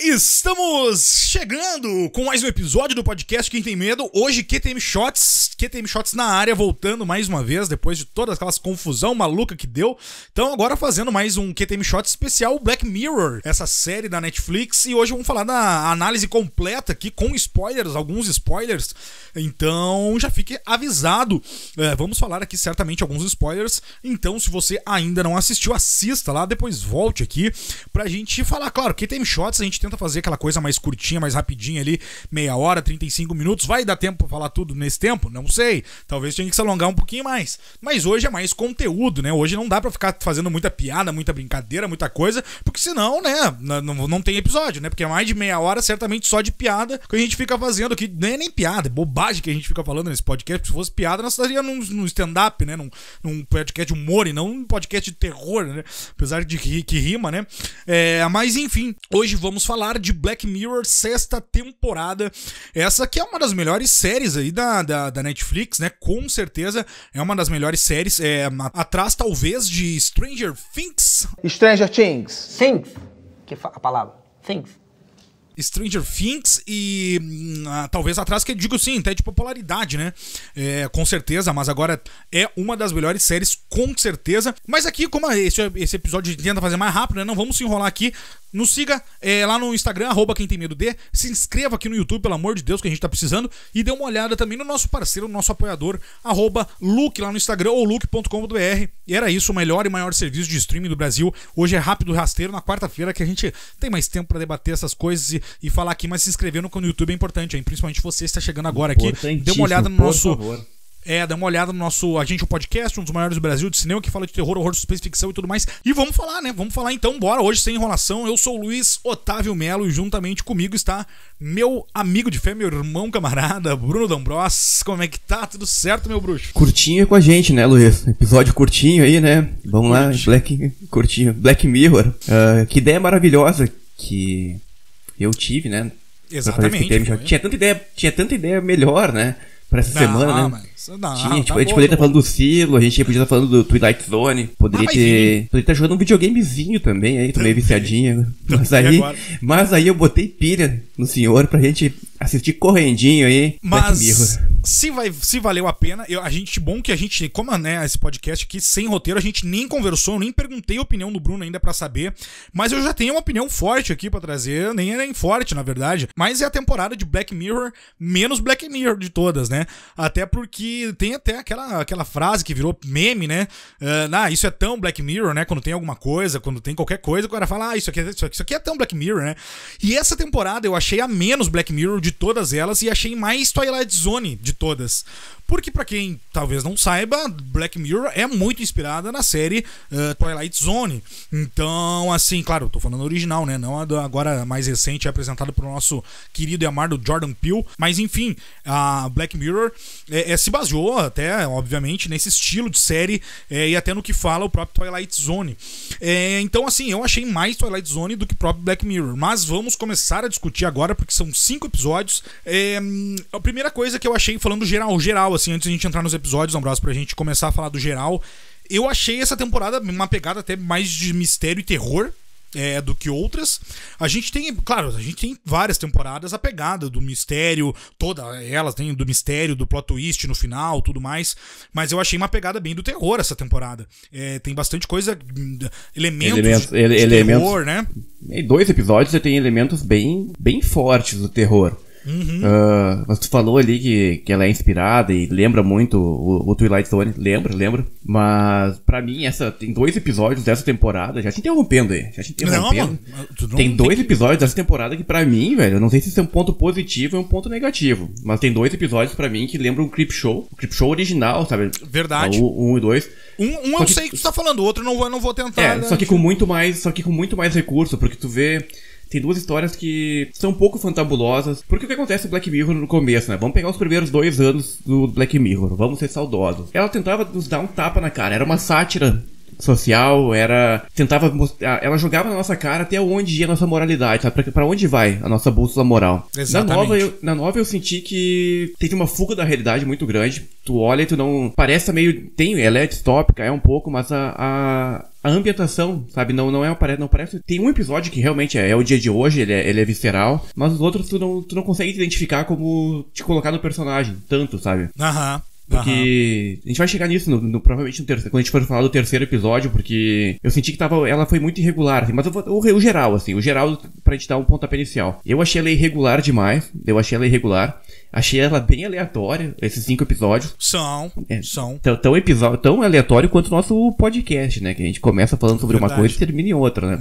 Estamos chegando com mais um episódio do podcast Quem Tem Medo. Hoje QTM Shots na área, voltando mais uma vez, depois de todas aquelas confusão maluca que deu. Então agora fazendo mais um QTM Shots especial Black Mirror, essa série da Netflix. E hoje vamos falar da análise completa aqui, com spoilers, alguns spoilers. Então já fique avisado, vamos falar aqui certamente alguns spoilers. Então se você ainda não assistiu, assista lá, depois volte aqui pra gente falar. Claro, QTM Shots a gente tenta fazer aquela coisa mais curtinha, mais rapidinha ali, meia hora, 35 minutos. Vai dar tempo pra falar tudo nesse tempo? Não sei. Talvez tenha que se alongar um pouquinho mais. Mas hoje é mais conteúdo, né? Hoje não dá pra ficar fazendo muita piada, muita brincadeira, muita coisa, porque senão, né, não tem episódio, né? Porque é mais de meia hora, certamente só de piada que a gente fica fazendo aqui. Não é nem piada, é bobagem que a gente fica falando nesse podcast. Se fosse piada, nós estaríamos num stand-up, né? Num podcast de humor e não num podcast de terror, né? Apesar de que rima, né? Mas enfim, hoje vamos falar de Black Mirror, sexta temporada. Essa que é uma das melhores séries aí da Netflix, né? Com certeza é uma das melhores séries. Atrás, talvez, de Stranger Things. Stranger Things. Things. Que a palavra. Things. Stranger Things e talvez atrás, que eu digo sim, até de popularidade, né? Com certeza, mas agora é uma das melhores séries, com certeza. Mas aqui, como esse episódio tenta fazer mais rápido, né? Não vamos se enrolar aqui. Nos siga lá no Instagram, @QuemTemMedo. Se inscreva aqui no YouTube, pelo amor de Deus, que a gente tá precisando. E dê uma olhada também no nosso parceiro, no nosso apoiador, @Luke lá no Instagram ou luke.com.br. E era isso, o melhor e maior serviço de streaming do Brasil. Hoje é rápido, rasteiro, na quarta-feira, que a gente tem mais tempo pra debater essas coisas e falar aqui, mas se inscrever no YouTube é importante, hein? Principalmente você que está chegando agora aqui. Dê uma olhada no nosso... dá uma olhada no nosso Agente Podcast, um dos maiores do Brasil de cinema, que fala de terror, horror, suspense, ficção e tudo mais. E vamos falar, né? Vamos falar então, bora. Hoje, sem enrolação, eu sou o Luiz Otávio Melo e juntamente comigo está meu amigo de fé, meu irmão camarada, Bruno D'Ambros. Como é que tá? Tudo certo, meu bruxo? Curtinho com a gente, né, Luiz? Episódio curtinho aí, né? Vamos lá, Black Mirror. Que ideia maravilhosa que eu tive, né? Exatamente. Tinha tanta ideia melhor, né? Pra essa semana, né? A gente poderia estar falando do Silo, a gente podia estar falando do Twilight Zone, poderia estar jogando um videogamezinho também, aí, tô meio viciadinho. Mas aí eu botei pilha no senhor pra gente assistir correndinho aí. Mas se valeu a pena, bom que a gente, como né, esse podcast aqui sem roteiro, a gente nem conversou, eu nem perguntei a opinião do Bruno ainda pra saber, mas eu já tenho uma opinião forte aqui pra trazer, nem forte na verdade, mas é a temporada de Black Mirror, menos Black Mirror de todas, né? Até porque tem até aquela frase que virou meme, né? Isso é tão Black Mirror, né? Quando tem alguma coisa, quando tem qualquer coisa, o cara fala, isso aqui é tão Black Mirror, né? E essa temporada eu achei a menos Black Mirror de todas elas e achei mais Twilight Zone de todas. Porque pra quem talvez não saiba, Black Mirror é muito inspirada na série Twilight Zone. Então, assim, claro, eu tô falando original, né? Não a agora mais recente, apresentada pelo nosso querido e amado Jordan Peele. Mas enfim, a Black Mirror se baseou até, obviamente, nesse estilo de série e até no que fala o próprio Twilight Zone. Então, assim, eu achei mais Twilight Zone do que o próprio Black Mirror. Mas vamos começar a discutir agora, porque são 5 episódios. A primeira coisa que eu achei, falando geral, assim, antes de a gente entrar nos episódios, Ambrosio, pra gente começar a falar do geral, eu achei essa temporada uma pegada até mais de mistério e terror do que outras. A gente tem várias temporadas a pegada do mistério, todas elas tem do mistério, do plot twist no final, tudo mais, mas eu achei uma pegada bem do terror essa temporada. Tem bastante coisa, elementos de terror, né? Em 2 episódios você tem elementos bem fortes do terror. Mas tu falou ali que ela é inspirada e lembra muito o Twilight Zone. Lembra. Mas pra mim, tem 2 episódios dessa temporada. Já te interrompendo aí. Tem 2 episódios dessa temporada que pra mim, velho, eu não sei se isso é um ponto positivo ou um ponto negativo. Mas tem 2 episódios pra mim que lembram o Creepshow. O Creepshow original, sabe? Verdade. O 1 e 2. Eu sei que tu tá falando, o outro eu não vou tentar. Só que com muito mais recurso, porque tu vê... Tem 2 histórias que são um pouco fantabulosas. Porque o que acontece no Black Mirror no começo, né? Vamos pegar os primeiros 2 anos do Black Mirror. Vamos ser saudosos. Ela tentava nos dar um tapa na cara. Era uma sátira social, ela jogava na nossa cara até onde ia a nossa moralidade, sabe? Pra onde vai a nossa bússola moral. Exatamente. Na nova eu senti que teve uma fuga da realidade muito grande. Tu olha e tu não... Parece meio... ela é distópica, é um pouco, mas a ambientação, sabe, não parece. Tem um episódio que realmente é o dia de hoje, ele é visceral, mas os outros tu não consegue te identificar como te colocar no personagem, tanto, sabe? Aham. Porque a gente vai chegar nisso provavelmente no terceiro, quando a gente for falar do terceiro episódio, porque eu senti que ela foi muito irregular, assim, mas o geral, pra gente dar um pontapé inicial. Eu achei ela irregular demais, achei ela bem aleatória, esses 5 episódios. São. Tão aleatório quanto o nosso podcast, né? Que a gente começa falando sobre uma coisa e termina em outra, né?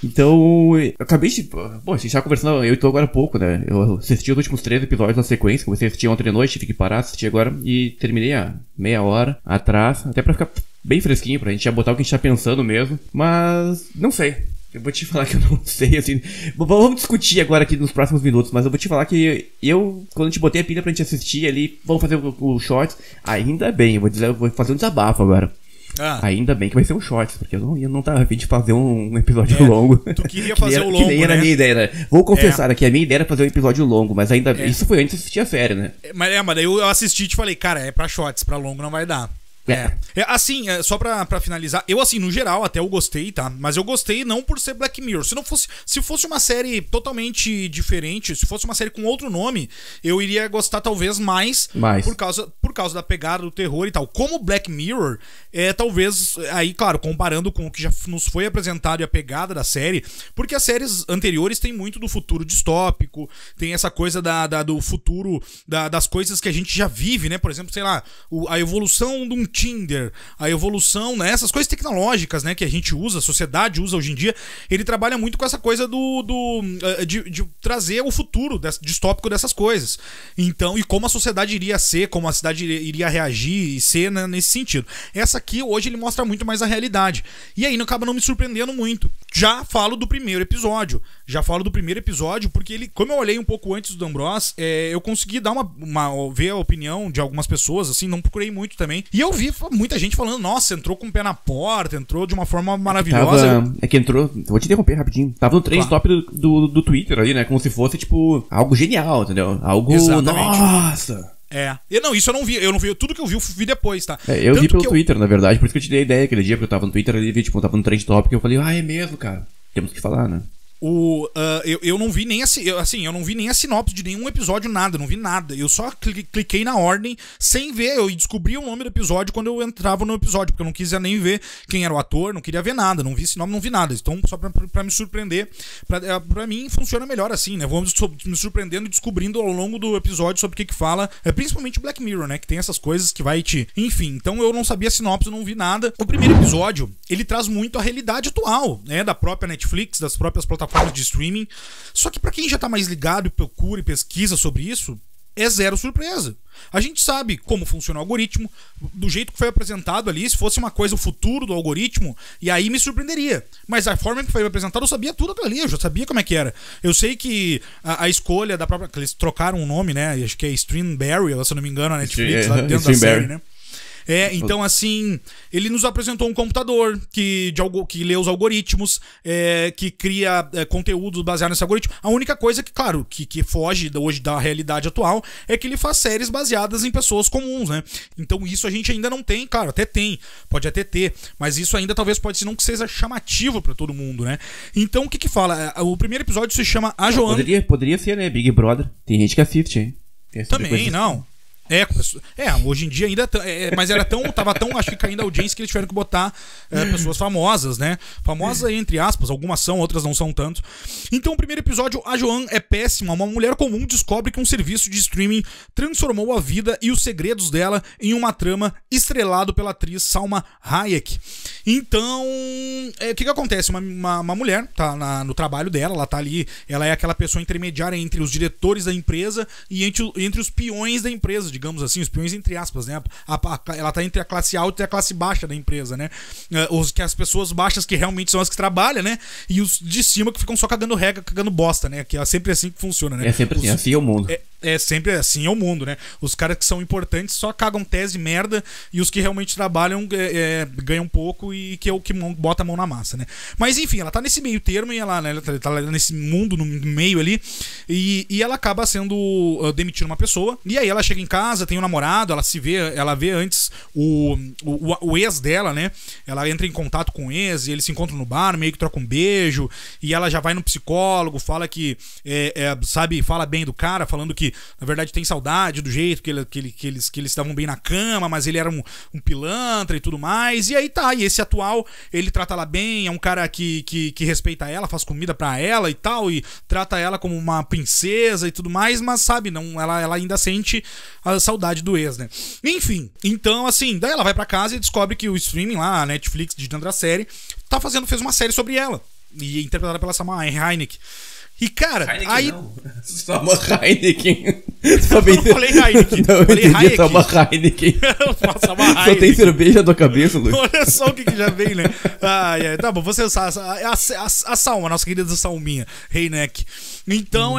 Então, eu acabei de... Bom, a gente tava conversando, eu e tu agora há pouco, né? Eu assisti os últimos 3 episódios na sequência, comecei a assistir ontem à noite, tive que parar, assisti agora e terminei há meia hora atrás, até pra ficar bem fresquinho, pra gente já botar o que a gente tá pensando mesmo. Mas, não sei. Eu vou te falar que eu não sei, assim... Vamos discutir agora aqui nos próximos minutos, mas eu vou te falar que quando a gente botei a pilha pra gente assistir ali, vamos fazer o shorts, ainda bem, eu vou fazer um desabafo agora. Ainda bem que vai ser um shorts, porque eu não tava a fim de fazer um episódio longo. Tu queria fazer o longo, que nem era a minha ideia, né? Vou confessar aqui, a minha ideia era fazer um episódio longo, mas ainda isso foi antes de assistir a série, né? Mas daí eu assisti e te falei, cara, é pra shorts, pra longo não vai dar. Assim, só pra finalizar, eu assim, no geral, até eu gostei, tá? Mas eu gostei não por ser Black Mirror. Se fosse uma série totalmente diferente, se fosse uma série com outro nome, eu iria gostar talvez mais. Por causa da pegada do terror e tal. Como Black Mirror, talvez, aí, claro, comparando com o que já nos foi apresentado e a pegada da série, porque as séries anteriores têm muito do futuro distópico, tem essa coisa do futuro, das coisas que a gente já vive, né? Por exemplo, sei lá, a evolução de um Tinder, a evolução, né, essas coisas tecnológicas, né, que a gente usa, a sociedade usa hoje em dia, ele trabalha muito com essa coisa de trazer o futuro distópico dessas coisas. Então, e como a sociedade iria ser, como a cidade iria reagir e ser, né, nesse sentido. Essa aqui, hoje, ele mostra muito mais a realidade. E aí, acaba não me surpreendendo muito. Já falo do primeiro episódio, porque ele, como eu olhei um pouco antes do D'Ambrosio, eu consegui dar ver a opinião de algumas pessoas, assim, não procurei muito também. E eu vi muita gente falando, nossa, entrou com o pé na porta, entrou de uma forma maravilhosa. É que entrou, vou te interromper rapidinho, tava no trend top do Twitter ali, né, como se fosse, tipo, algo genial, entendeu? Algo, exatamente. Nossa! Isso eu não vi, tudo que eu vi depois, tá? Eu vi pelo Twitter, na verdade, por isso que eu te dei a ideia aquele dia, porque eu tava no Twitter ali, vi, tipo, eu tava no trend top, que eu falei, é mesmo, cara, temos que falar, né? Eu não vi nem eu não vi nem a sinopse de nenhum episódio, nada, não vi nada. Eu só cliquei na ordem sem ver. Eu descobri o nome do episódio quando eu entrava no episódio, porque eu não quis nem ver quem era o ator, não queria ver nada, não vi esse nome, não vi nada. Então, só pra me surpreender, pra mim funciona melhor assim, né? Vamos me surpreendendo e descobrindo ao longo do episódio sobre o que fala, principalmente Black Mirror, né? Que tem essas coisas que vai te... Enfim, então eu não sabia a sinopse, não vi nada. O primeiro episódio, ele traz muito a realidade atual, né? Da própria Netflix, das próprias plataformas de streaming. Só que pra quem já tá mais ligado e procura e pesquisa sobre isso, é zero surpresa. A gente sabe como funciona o algoritmo, do jeito que foi apresentado ali. Se fosse uma coisa, o futuro do algoritmo, e aí me surpreenderia. Mas a forma que foi apresentado, eu sabia tudo aquilo ali, eu já sabia como é que era. Eu sei que a escolha da própria... Eles trocaram o nome, né? Acho que é Streamberry, se eu não me engano, a Netflix, lá dentro da série, né? Então assim, ele nos apresentou um computador que lê os algoritmos, que cria conteúdos baseados nesse algoritmo. A única coisa que, claro, que foge hoje da realidade atual é que ele faz séries baseadas em pessoas comuns, né? Então isso a gente ainda não tem, claro, até tem, pode até ter, mas isso ainda talvez pode ser não que seja chamativo pra todo mundo, né? Então o que fala? O primeiro episódio se chama A Joana. Poderia ser, né? Big Brother. Tem gente que assiste, hein? Também, não. Hoje em dia ainda... mas tava tão, acho que caindo a audiência que eles tiveram que botar pessoas famosas, né? Famosas entre aspas, algumas são, outras não são tanto. Então o primeiro episódio, a Joan é péssima. Uma mulher comum descobre que um serviço de streaming transformou a vida e os segredos dela em uma trama estrelado pela atriz Salma Hayek. Então, o que acontece? Uma mulher tá no trabalho dela, ela tá ali, ela é aquela pessoa intermediária entre os diretores da empresa e entre os peões da empresa, digamos assim, os peões entre aspas, né? Ela tá entre a classe alta e a classe baixa da empresa, né? As pessoas baixas que realmente são as que trabalham, né? E os de cima que ficam só cagando regra, cagando bosta, né? Que é sempre assim que funciona, né? É sempre assim, assim é o mundo. É sempre assim, é o mundo, né? Os caras que são importantes só cagam tese merda e os que realmente trabalham ganham pouco e que é o que bota a mão na massa, né? Mas enfim, ela tá nesse meio termo e ela tá nesse mundo no meio ali e ela acaba sendo demitindo uma pessoa e aí ela chega em casa, tem um namorado, ela vê antes o ex dela, né? Ela entra em contato com o ex e eles se encontram no bar, meio que trocam um beijo e ela já vai no psicólogo, fala que sabe, fala bem do cara, falando que na verdade tem saudade do jeito que eles estavam bem na cama, mas ele era um pilantra e tudo mais. E aí tá, e esse atual, ele trata ela bem, é um cara que respeita ela, faz comida pra ela e tal, e trata ela como uma princesa e tudo mais, mas sabe, não, ela ainda sente a saudade do ex, né? Enfim, então assim, daí ela vai pra casa e descobre que o streaming lá, a Netflix, de dentro da série, fez uma série sobre ela, e é interpretada pela Salma Hayek. E cara, Heineken aí... não. Salma Heineken. Eu não falei Heineken. Não, eu falei entendi Hayek. Salma Heineken. Salma Só tem Heineken. cerveja na tua cabeça, Luiz. Olha só o que já vem, né? Tá bom, você sabe. A Salma, nossa querida Salminha, Heineck. Então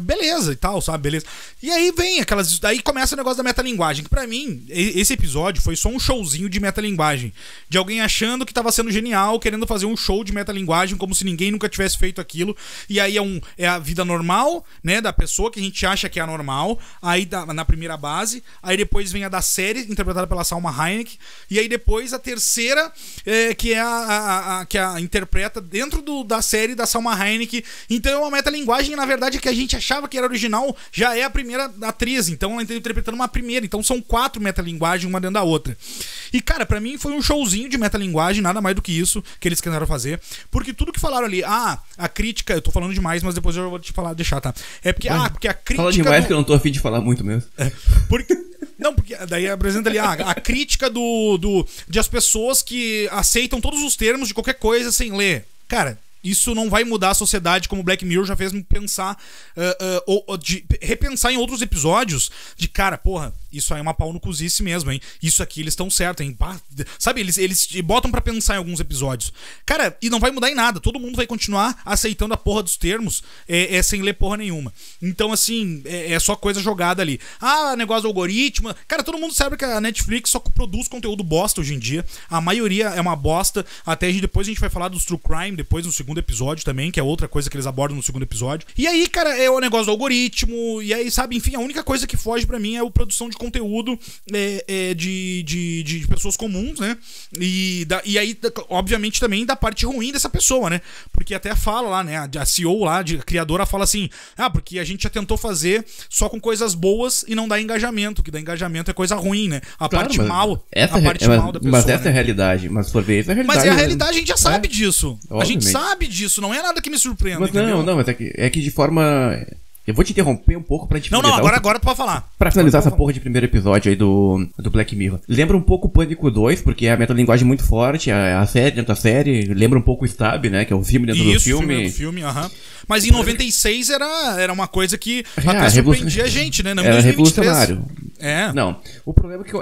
beleza e tal, sabe? Beleza. E aí vem aquelas. Aí começa o negócio da metalinguagem. Que pra mim, esse episódio foi só um showzinho de metalinguagem. De alguém achando que tava sendo genial, querendo fazer um show de metalinguagem, como se ninguém nunca tivesse feito aquilo. E aí é a vida normal, né? Da pessoa que a gente acha que é a normal. Aí na primeira base. Aí depois vem a da série, interpretada pela Salma Hayek. E aí depois a terceira, que é que a interpreta dentro da série da Salma Hayek. Então é uma metalinguagem, na verdade, que a gente achava que era original, já é a primeira atriz. Então ela está interpretando uma primeira. Então são 4 metalinguagens, uma dentro da outra. E cara, pra mim foi um showzinho de metalinguagem, nada mais do que isso que eles tentaram fazer. Porque tudo que falaram ali, a crítica, eu tô falando demais, mas depois eu vou te deixar, tá? Porque a crítica. Fala demais que eu não tô afim de falar muito mesmo. Porque daí apresenta ali a crítica de as pessoas que aceitam todos os termos de qualquer coisa sem ler. Cara, isso não vai mudar a sociedade, como o Black Mirror já fez me pensar, ou de repensar em outros episódios, de cara, porra, isso aí é uma pau no cozice mesmo, hein? Isso aqui eles estão certos, hein? Sabe, eles botam pra pensar em alguns episódios. Cara, e não vai mudar em nada, todo mundo vai continuar aceitando a porra dos termos, sem ler porra nenhuma. Então, assim, é só coisa jogada ali. Negócio do algoritmo. Cara, todo mundo sabe que a Netflix só produz conteúdo bosta hoje em dia. A maioria é uma bosta. Até depois a gente vai falar dos True Crime, depois no segundo episódio também, que é outra coisa que eles abordam no segundo episódio. E aí, cara, é o negócio do algoritmo. E aí, sabe, enfim, a única coisa que foge pra mim é a produção de conteúdo de pessoas comuns, né? E aí, obviamente, também da parte ruim dessa pessoa, né? Porque até fala lá, né? A CEO lá, a criadora, fala assim: porque a gente já tentou fazer só com coisas boas e não dá engajamento, que dá engajamento é coisa ruim, né? A parte mal da pessoa. Mas essa é a realidade. Mas por vezes é a realidade. Mas é a realidade, a gente já sabe disso. Obviamente. A gente sabe disso, não é nada que me surpreenda. Mas mas é que de forma. Eu vou te interromper um pouco pra gente finalizar. Agora tu pode falar. Pra finalizar essa porra de primeiro episódio aí do Black Mirror. Lembra um pouco o Pânico 2, porque é a metalinguagem muito forte, a série dentro da série. Lembra um pouco o Stab, né? Que é o filme dentro do filme. Mas em 96 era uma coisa que até surpreendia a gente, né? Era revolucionário. É. Não, o problema é que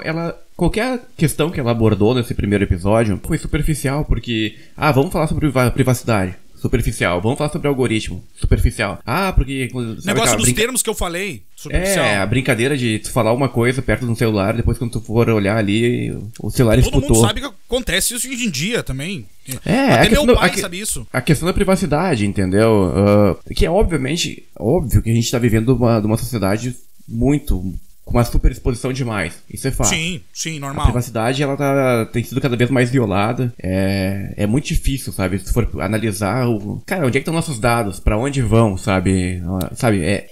qualquer questão que ela abordou nesse primeiro episódio foi superficial, porque... vamos falar sobre privacidade. Superficial. Vamos falar sobre algoritmo. Superficial. Porque... Negócio dos termos que eu falei. Superficial. A brincadeira de tu falar uma coisa perto de um celular, depois quando tu for olhar ali, o celular escutou. Todo mundo sabe que acontece isso hoje em dia também. Até meu pai sabe isso. A questão da privacidade, entendeu? Que é óbvio que a gente tá vivendo de uma sociedade com uma superexposição demais. Isso é fato. Sim, normal. A privacidade, ela tem sido cada vez mais violada. É muito difícil, sabe? Se for analisar cara, onde é que estão nossos dados? Pra onde vão, sabe?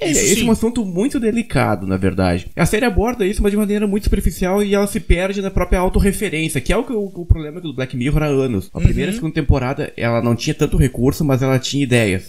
Esse é um assunto muito delicado, na verdade. A série aborda isso, mas de maneira muito superficial, e ela se perde na própria autorreferência, que é o problema do Black Mirror há anos. A primeira e segunda temporada, ela não tinha tanto recurso, mas ela tinha ideias.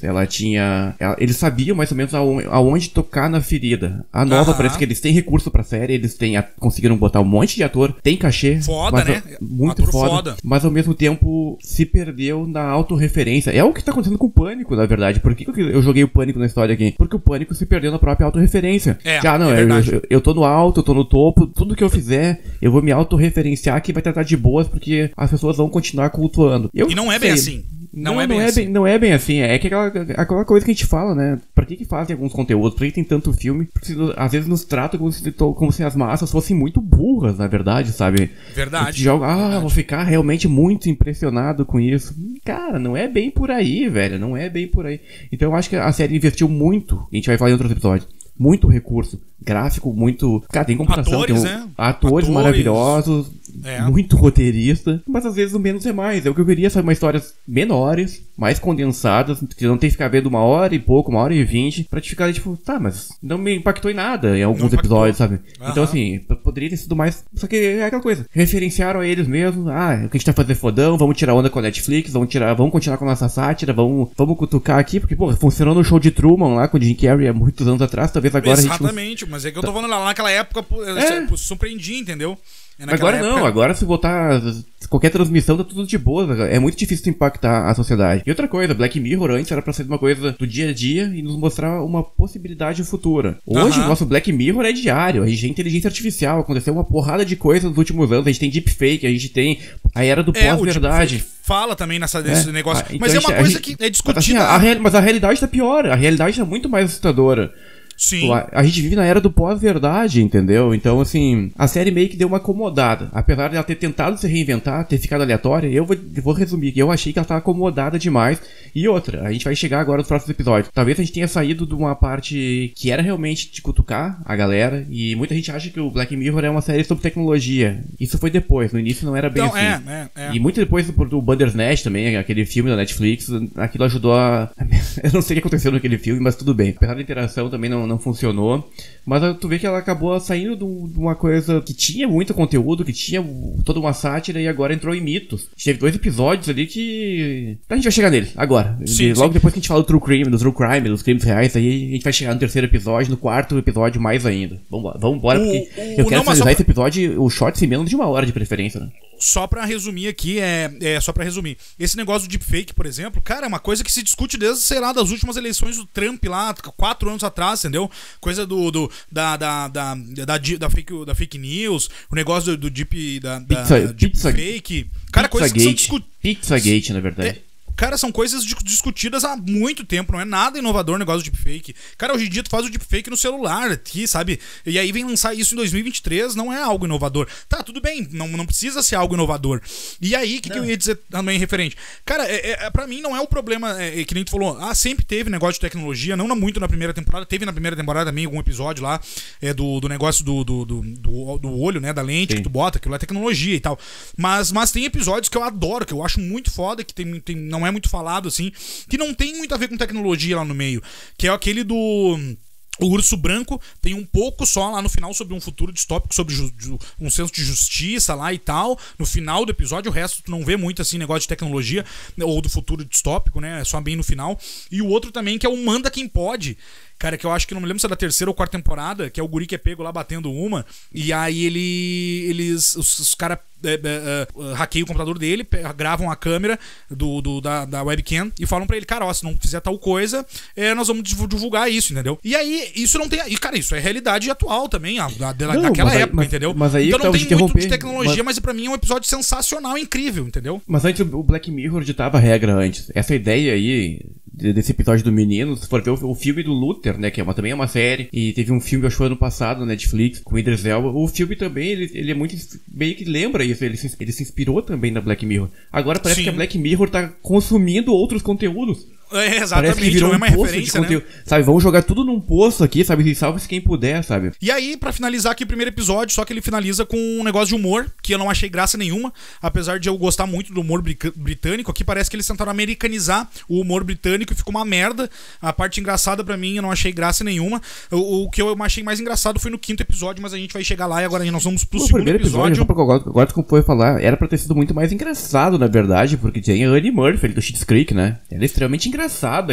Eles sabiam mais ou menos aonde tocar na ferida. A nova parece que eles têm recurso pra série, eles conseguiram botar um monte de ator, tem cachê. Foda, né? Muito foda. Mas ao mesmo tempo se perdeu na autorreferência. É o que tá acontecendo com o Pânico, na verdade. Por que eu joguei o Pânico na história aqui? Porque o Pânico se perdeu na própria autorreferência. Eu tô no alto, eu tô no topo, tudo que eu fizer, eu vou me autorreferenciar que vai tratar de boas, porque as pessoas vão continuar cultuando. E não é bem assim. Não é bem assim. Não é bem assim. É que aquela coisa que a gente fala, né? Pra que fazem alguns conteúdos? Pra que tem tanto filme? Porque às vezes nos tratam como se as massas fossem muito burras, na verdade, sabe? Verdade. Vou ficar realmente muito impressionado com isso. Cara, não é bem por aí, velho. Não é bem por aí. Então eu acho que a série investiu muito. A gente vai falar em outros episódios. Muito recurso gráfico, muito... Cara, tem computação, atores, tem né? Atores maravilhosos, muito roteirista, mas às vezes o menos é mais. É o que eu queria, sabe, umas histórias menores, mais condensadas, que não tem que ficar vendo 1h e 1h20, pra te ficar tipo, tá, mas não me impactou em nada em alguns episódios, sabe? Então assim, poderia ter sido mais... Só que é aquela coisa, referenciaram a eles mesmos, o que a gente tá fazendo fodão, vamos tirar onda com a Netflix, vamos continuar com a nossa sátira, vamos cutucar aqui, porque, pô, funcionou no show de Truman lá com o Jim Carrey há muitos anos atrás, talvez agora Exatamente, mas é que eu tô falando lá naquela época, eu surpreendi, entendeu? Agora época... não, agora se botar qualquer transmissão tá tudo de boa, é muito difícil impactar a sociedade. E outra coisa, Black Mirror antes era pra ser uma coisa do dia a dia e nos mostrar uma possibilidade futura. Hoje o nosso Black Mirror é diário, a gente tem inteligência artificial, aconteceu uma porrada de coisas nos últimos anos, a gente tem deepfake, a gente tem a era do pós-verdade. Fala também nesse negócio, então mas é uma coisa que é discutida. Mas a realidade tá pior, a realidade tá muito mais assustadora. Sim. A gente vive na era do pós-verdade, entendeu? Então, assim, a série meio que deu uma acomodada. Apesar de ela ter tentado se reinventar, ter ficado aleatória, eu vou resumir que eu achei que ela tava acomodada demais. E outra, a gente vai chegar agora nos próximos episódios. Talvez a gente tenha saído de uma parte que era realmente de cutucar a galera. E muita gente acha que o Black Mirror é uma série sobre tecnologia. Isso foi depois, no início não era bem assim. E muito depois do Bandersnatch também, aquele filme da Netflix, aquilo ajudou a... Eu não sei o que aconteceu naquele filme, mas tudo bem. Apesar da interação também não funcionou, mas tu vê que ela acabou saindo de uma coisa que tinha muito conteúdo, que tinha toda uma sátira e agora entrou em mitos. Teve 2 episódios ali que... A gente vai chegar neles, agora. Logo depois que a gente fala do True Crime, dos crimes reais, aí a gente vai chegar no 3º episódio, no 4º episódio mais ainda. Vamos embora, porque eu quero finalizar esse episódio, o short em menos de 1 hora de preferência, né? Só pra resumir aqui, só pra resumir. Esse negócio do deepfake, por exemplo, cara, é uma coisa que se discute desde, sei lá, das últimas eleições do Trump lá, 4 anos atrás, entendeu? Coisa da fake news, o negócio do deepfake. Cara, coisas que são discutidas. Pizzagate, na verdade. Cara, são coisas discutidas há muito tempo, não é nada inovador o negócio de deepfake. Cara, hoje em dia tu faz o deepfake no celular aqui, sabe? E aí vem lançar isso em 2023, não é algo inovador. Tá, tudo bem, não precisa ser algo inovador. E aí, o que eu ia dizer também referente? Cara, pra mim não é o problema, que nem tu falou, sempre teve negócio de tecnologia, não muito na primeira temporada, teve na primeira temporada também algum episódio lá, do negócio do olho, né, da lente. Sim. Que tu bota, aquilo é tecnologia e tal. Mas tem episódios que eu adoro, que eu acho muito foda, que não é muito falado, assim, que não tem muito a ver com tecnologia lá no meio, que é aquele do... O Urso Branco tem um pouco só lá no final sobre um futuro distópico, sobre um senso de justiça lá e tal. No final do episódio, o resto tu não vê muito assim, negócio de tecnologia ou do futuro distópico, né? É só bem no final. E o outro também, que é o Manda Quem Pode. Cara, que eu acho que não me lembro se é da 3ª ou 4ª temporada, que é o guri que é pego lá batendo uma, e aí os caras hackeiam o computador dele, gravam a câmera da webcam e falam pra ele, cara, se não fizer tal coisa, nós vamos divulgar isso, entendeu? E aí, isso não tem... E, cara, isso é realidade atual também, daquela época, entendeu? Mas aí, então não tem muito de tecnologia, mas pra mim é um episódio sensacional, incrível, entendeu? Mas antes, o Black Mirror ditava a regra antes. Essa ideia aí... desse episódio do menino, se for ver o filme do Luther, né, que também é uma série, e teve um filme, acho que foi ano passado, na Netflix, com o Idris Elba. O filme também, ele é muito, meio que lembra isso, ele se inspirou também na Black Mirror. Agora parece que a Black Mirror tá consumindo outros conteúdos. Exatamente, que virou não é uma referência, né? Sabe, vamos jogar tudo num poço aqui, sabe? E salve-se quem puder, sabe? E aí, pra finalizar aqui o primeiro episódio, só que ele finaliza com um negócio de humor, que eu não achei graça nenhuma, apesar de eu gostar muito do humor britânico. Aqui parece que eles tentaram americanizar o humor britânico e ficou uma merda. A parte engraçada pra mim, eu não achei graça nenhuma. O que eu achei mais engraçado foi no 5º episódio, mas a gente vai chegar lá e agora nós vamos pro segundo episódio. Agora tu foi falar, era pra ter sido muito mais engraçado, na verdade, porque tem a Annie Murphy do Schitt's Creek, né? Ela é extremamente engraçada,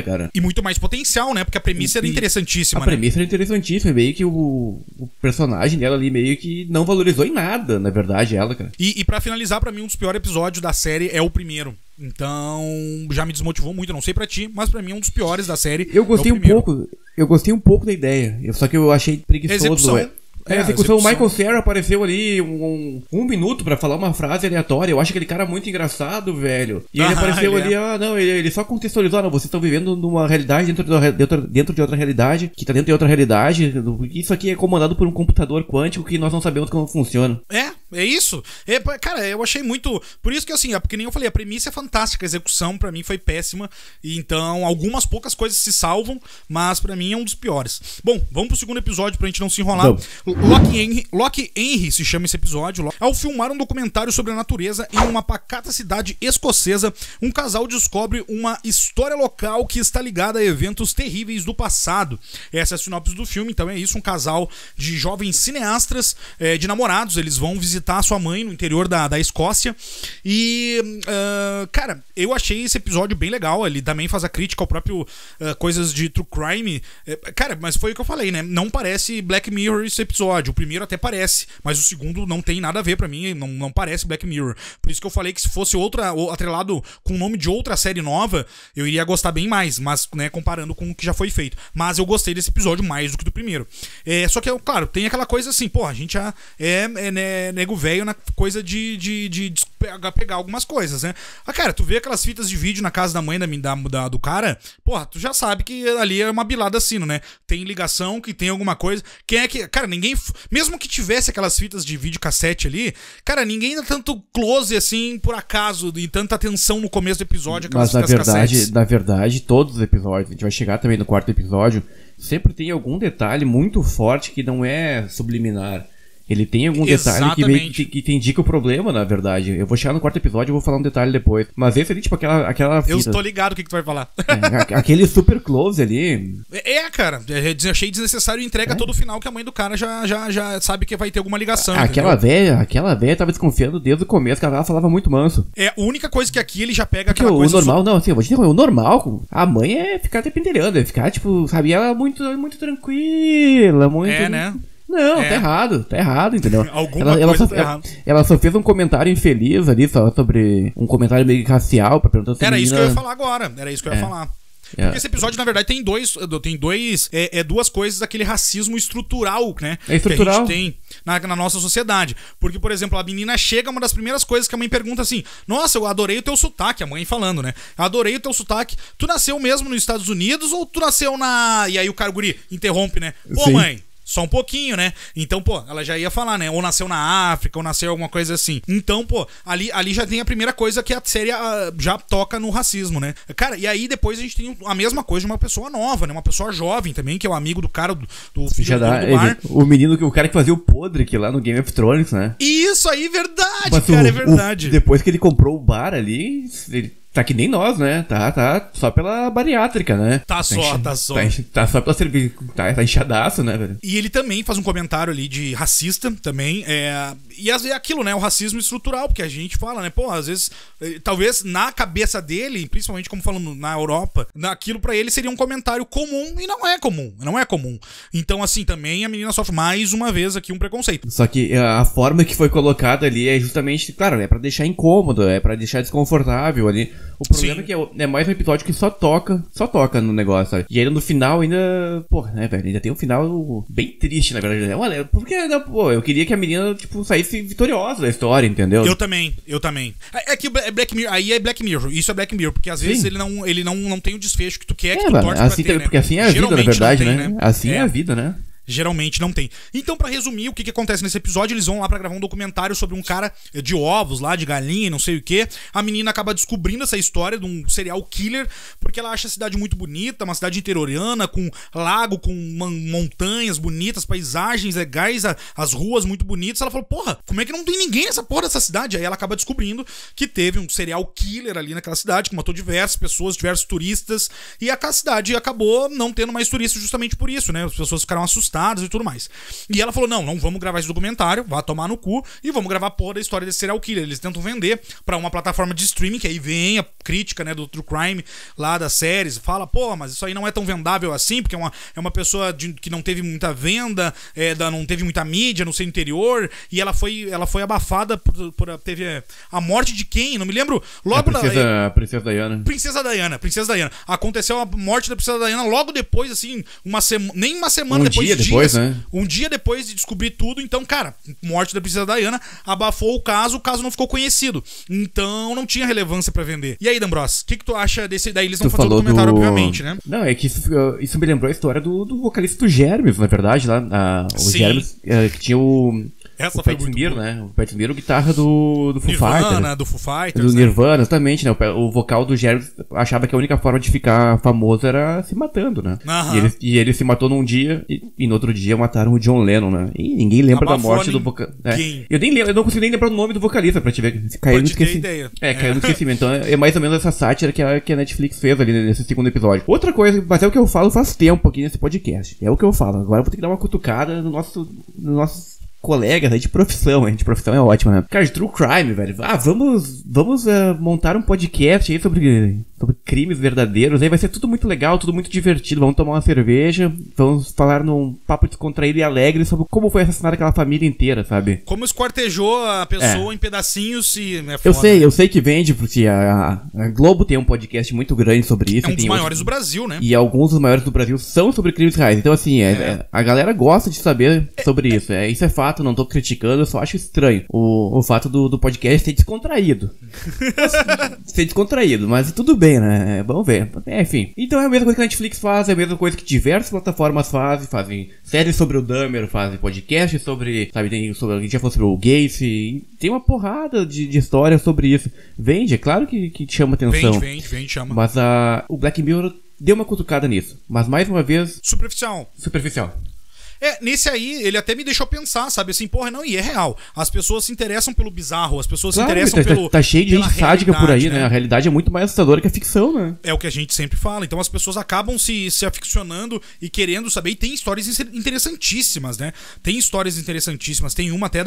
cara. E muito mais potencial, né? Porque a premissa era interessantíssima, A premissa era interessantíssima. Meio que o personagem dela ali meio que não valorizou em nada, na verdade, ela, cara. E pra finalizar, pra mim, um dos piores episódios da série é o primeiro. Então, já me desmotivou muito, eu não sei pra ti, mas pra mim é um dos piores da série. Eu gostei um pouco da ideia, só que eu achei preguiçoso. A execução, o Michael Cera apareceu ali um minuto pra falar uma frase aleatória. Eu acho aquele cara muito engraçado, velho. E ele apareceu ali, ele só contextualizou, vocês estão vivendo numa realidade dentro de outra realidade, que tá dentro de outra realidade. Isso aqui é comandado por um computador quântico que nós não sabemos como funciona. É isso. Cara, eu achei muito... Por isso que assim, porque nem eu falei, a premissa é fantástica, a execução pra mim foi péssima. Então, algumas poucas coisas se salvam, mas pra mim é um dos piores. Bom, vamos pro segundo episódio pra gente não se enrolar. Lock Henry se chama esse episódio. Ao filmar um documentário sobre a natureza em uma pacata cidade escocesa, um casal descobre uma história local que está ligada a eventos terríveis do passado. Essa é a sinopse do filme, então é isso, um casal de jovens cineastas, de namorados, eles vão visitar a sua mãe no interior da Escócia e, cara, eu achei esse episódio bem legal, ele também faz a crítica ao próprio coisas de true crime, cara, mas foi o que eu falei, né, não parece Black Mirror esse episódio, o primeiro até parece, mas o segundo não tem nada a ver pra mim, não parece Black Mirror, por isso que eu falei que se fosse atrelado com o nome de outra série nova, eu iria gostar bem mais, mas, né, comparando com o que já foi feito, mas eu gostei desse episódio mais do que do primeiro, só que, claro, tem aquela coisa assim, pô, a gente já nego velho na coisa de pegar algumas coisas, né? Cara, tu vê aquelas fitas de vídeo na casa da mãe do cara, porra, tu já sabe que ali é uma bilada sino, né? Tem ligação, que tem alguma coisa. Quem é que... Cara, ninguém... Mesmo que tivesse aquelas fitas de vídeo cassete ali, cara, ninguém dá tanto close assim, por acaso, e tanta atenção no começo do episódio. Mas na verdade, todos os episódios, a gente vai chegar também no quarto episódio, sempre tem algum detalhe muito forte que não é subliminar. Ele tem algum detalhe que te indica o problema, na verdade. Eu vou chegar no quarto episódio e vou falar um detalhe depois. Mas esse ali, tipo, aquela fita. Eu tô ligado o que tu vai falar. Aquele super close ali. Cara. Eu achei desnecessário e entrega todo o final que a mãe do cara já sabe que vai ter alguma ligação. Aquela velha tava desconfiando desde o começo, que ela falava muito manso. A única coisa que aqui ele já pega aquela coisa... o normal, não, assim, eu vou te dizer, o normal, a mãe é ficar até pentelhando, é ficar, tipo, sabe, ela muito tranquila, muito... né? Não, tá errado, entendeu? Ela só fez um comentário infeliz ali, só sobre um comentário meio racial, pra perguntar se Era isso que eu ia falar agora, Porque esse episódio, na verdade, tem duas coisas daquele racismo estrutural, né? Estrutural. Que a gente tem na nossa sociedade. Porque, por exemplo, a menina chega, uma das primeiras coisas que a mãe pergunta assim, nossa, eu adorei o teu sotaque, a mãe falando, né? Adorei o teu sotaque. Tu nasceu mesmo nos Estados Unidos ou tu nasceu na... E aí o cara, guri, interrompe, né? Pô, sim. Mãe... Só um pouquinho, né? Então, pô, ela já ia falar, né? Ou nasceu na África, ou nasceu alguma coisa assim. Então, pô, ali já tem a primeira coisa que a série já toca no racismo, né? Cara, e aí depois a gente tem a mesma coisa de uma pessoa nova, né? Uma pessoa jovem também, que é o amigo do cara do filho do bar. O cara que fazia o Podrick lá no Game of Thrones, né? Isso aí, verdade, mas cara, é verdade. Depois que ele comprou o bar ali, ele... Tá que nem nós, né? Tá só pela bariátrica, né? Tá só. Tá só pela cerveja. Tá inchadaço, né, velho? E ele também faz um comentário ali de racista também. E é aquilo, né? O racismo estrutural, porque a gente fala, né? Pô, às vezes, talvez na cabeça dele, principalmente como falando na Europa, aquilo pra ele seria um comentário comum e não é comum. Então, assim, também a menina sofre mais uma vez aqui um preconceito. Só que a forma que foi colocada ali é justamente, claro, é pra deixar incômodo, é pra deixar desconfortável ali. O problema é que é mais um episódio que só toca no negócio, sabe? E aí no final ainda... Porra, né, velho? Ainda tem um final bem triste, na verdade. Olha, porque, pô, eu queria que a menina, tipo, saísse vitoriosa da história, entendeu? Eu também. É que Black Mirror, aí é Black Mirror. Isso é Black Mirror, porque às vezes ele não tem o desfecho que tu quer, que tu torce assim, pra ter, né? Porque assim é a vida, na verdade, né? Assim é a vida, né? Geralmente não tem. Então, pra resumir, o que acontece nesse episódio, eles vão lá pra gravar um documentário sobre um cara de ovos lá, de galinha, não sei o que. A menina acaba descobrindo essa história de um serial killer, porque ela acha a cidade muito bonita, uma cidade interiorana, com lago, com montanhas bonitas, paisagens legais, as ruas muito bonitas. Ela falou, porra, como é que não tem ninguém nessa porra dessa cidade? Aí ela acaba descobrindo que teve um serial killer ali naquela cidade, que matou diversas pessoas, diversos turistas, e a cidade acabou não tendo mais turistas justamente por isso, né? As pessoas ficaram assustadas e tudo mais. E ela falou, não vamos gravar esse documentário, vá tomar no cu e vamos gravar porra da história desse serial killer. Eles tentam vender pra uma plataforma de streaming, que aí vem a crítica, né, do True Crime lá das séries, fala, pô, mas isso aí não é tão vendável assim, porque é uma pessoa que não teve muita venda, não teve muita mídia no seu interior, e ela foi abafada teve a morte de quem? Não me lembro. Logo Princesa Diana. Princesa Diana. Aconteceu a morte da Princesa Diana logo depois, assim, nem uma semana depois de depois, né? Um dia depois de descobrir tudo, então, cara, morte da princesa Diana abafou o caso não ficou conhecido. Então não tinha relevância pra vender. E aí, D'Ambros, o que tu acha desse? Daí eles vão fazer o documentário, obviamente, né? Não, é que isso me lembrou a história do vocalista do Gérmeos, na verdade, lá. O Gérmeos, que tinha o Pat Smear, né? O Pat Smear, o guitarra do Foo Fighters. Do Foo Fighters. Do Nirvana, exatamente, né? O vocal do Gérmeos achava que a única forma de ficar famoso era se matando, né? E ele se matou num dia e no outro dia mataram o John Lennon, né? E ninguém lembra da morte do vocalista. Eu não consigo nem lembrar o nome do vocalista pra te ver. Caiu no esquecimento. Caiu no esquecimento. Então é mais ou menos essa sátira que a Netflix fez ali nesse segundo episódio. Outra coisa, mas é o que eu falo faz tempo aqui nesse podcast. É o que eu falo. Agora eu vou ter que dar uma cutucada no nosso colegas aí de profissão, hein? De profissão é ótimo, né? Cara, de true crime, velho. Vamos montar um podcast aí sobre crimes verdadeiros. Aí vai ser tudo muito legal, tudo muito divertido. Vamos tomar uma cerveja, vamos falar num papo descontraído e alegre sobre como foi assassinada aquela família inteira, sabe? Como esquartejou a pessoa em pedacinhos e... foda, eu sei que vende, porque a Globo tem um podcast muito grande sobre isso. É um dos maiores do Brasil, né? E alguns dos maiores do Brasil são sobre crimes reais. Então, assim, a galera gosta de saber sobre isso. Isso é fato, não tô criticando, eu só acho estranho o fato do podcast ser descontraído. Ser descontraído, mas tudo bem, né? Vamos ver. Enfim. Então é a mesma coisa que a Netflix faz, é a mesma coisa que diversas plataformas fazem séries sobre o Dahmer, fazem podcast sobre, sabe, a gente já falou sobre o Gacy, tem uma porrada de histórias sobre isso. Vende, é claro que chama atenção. Vende, chama. Mas o Black Mirror deu uma cutucada nisso. Mas mais uma vez... Superficial. Nesse aí, ele até me deixou pensar, sabe, assim, porra, não, e é real. As pessoas se interessam pelo bizarro, as pessoas se interessam pelo... Tá cheio de gente sádica por aí, né? A realidade é muito mais assustadora que a ficção, né? É o que a gente sempre fala. Então as pessoas acabam se aficionando e querendo saber. E tem histórias interessantíssimas, né? Tem histórias interessantíssimas. Tem uma até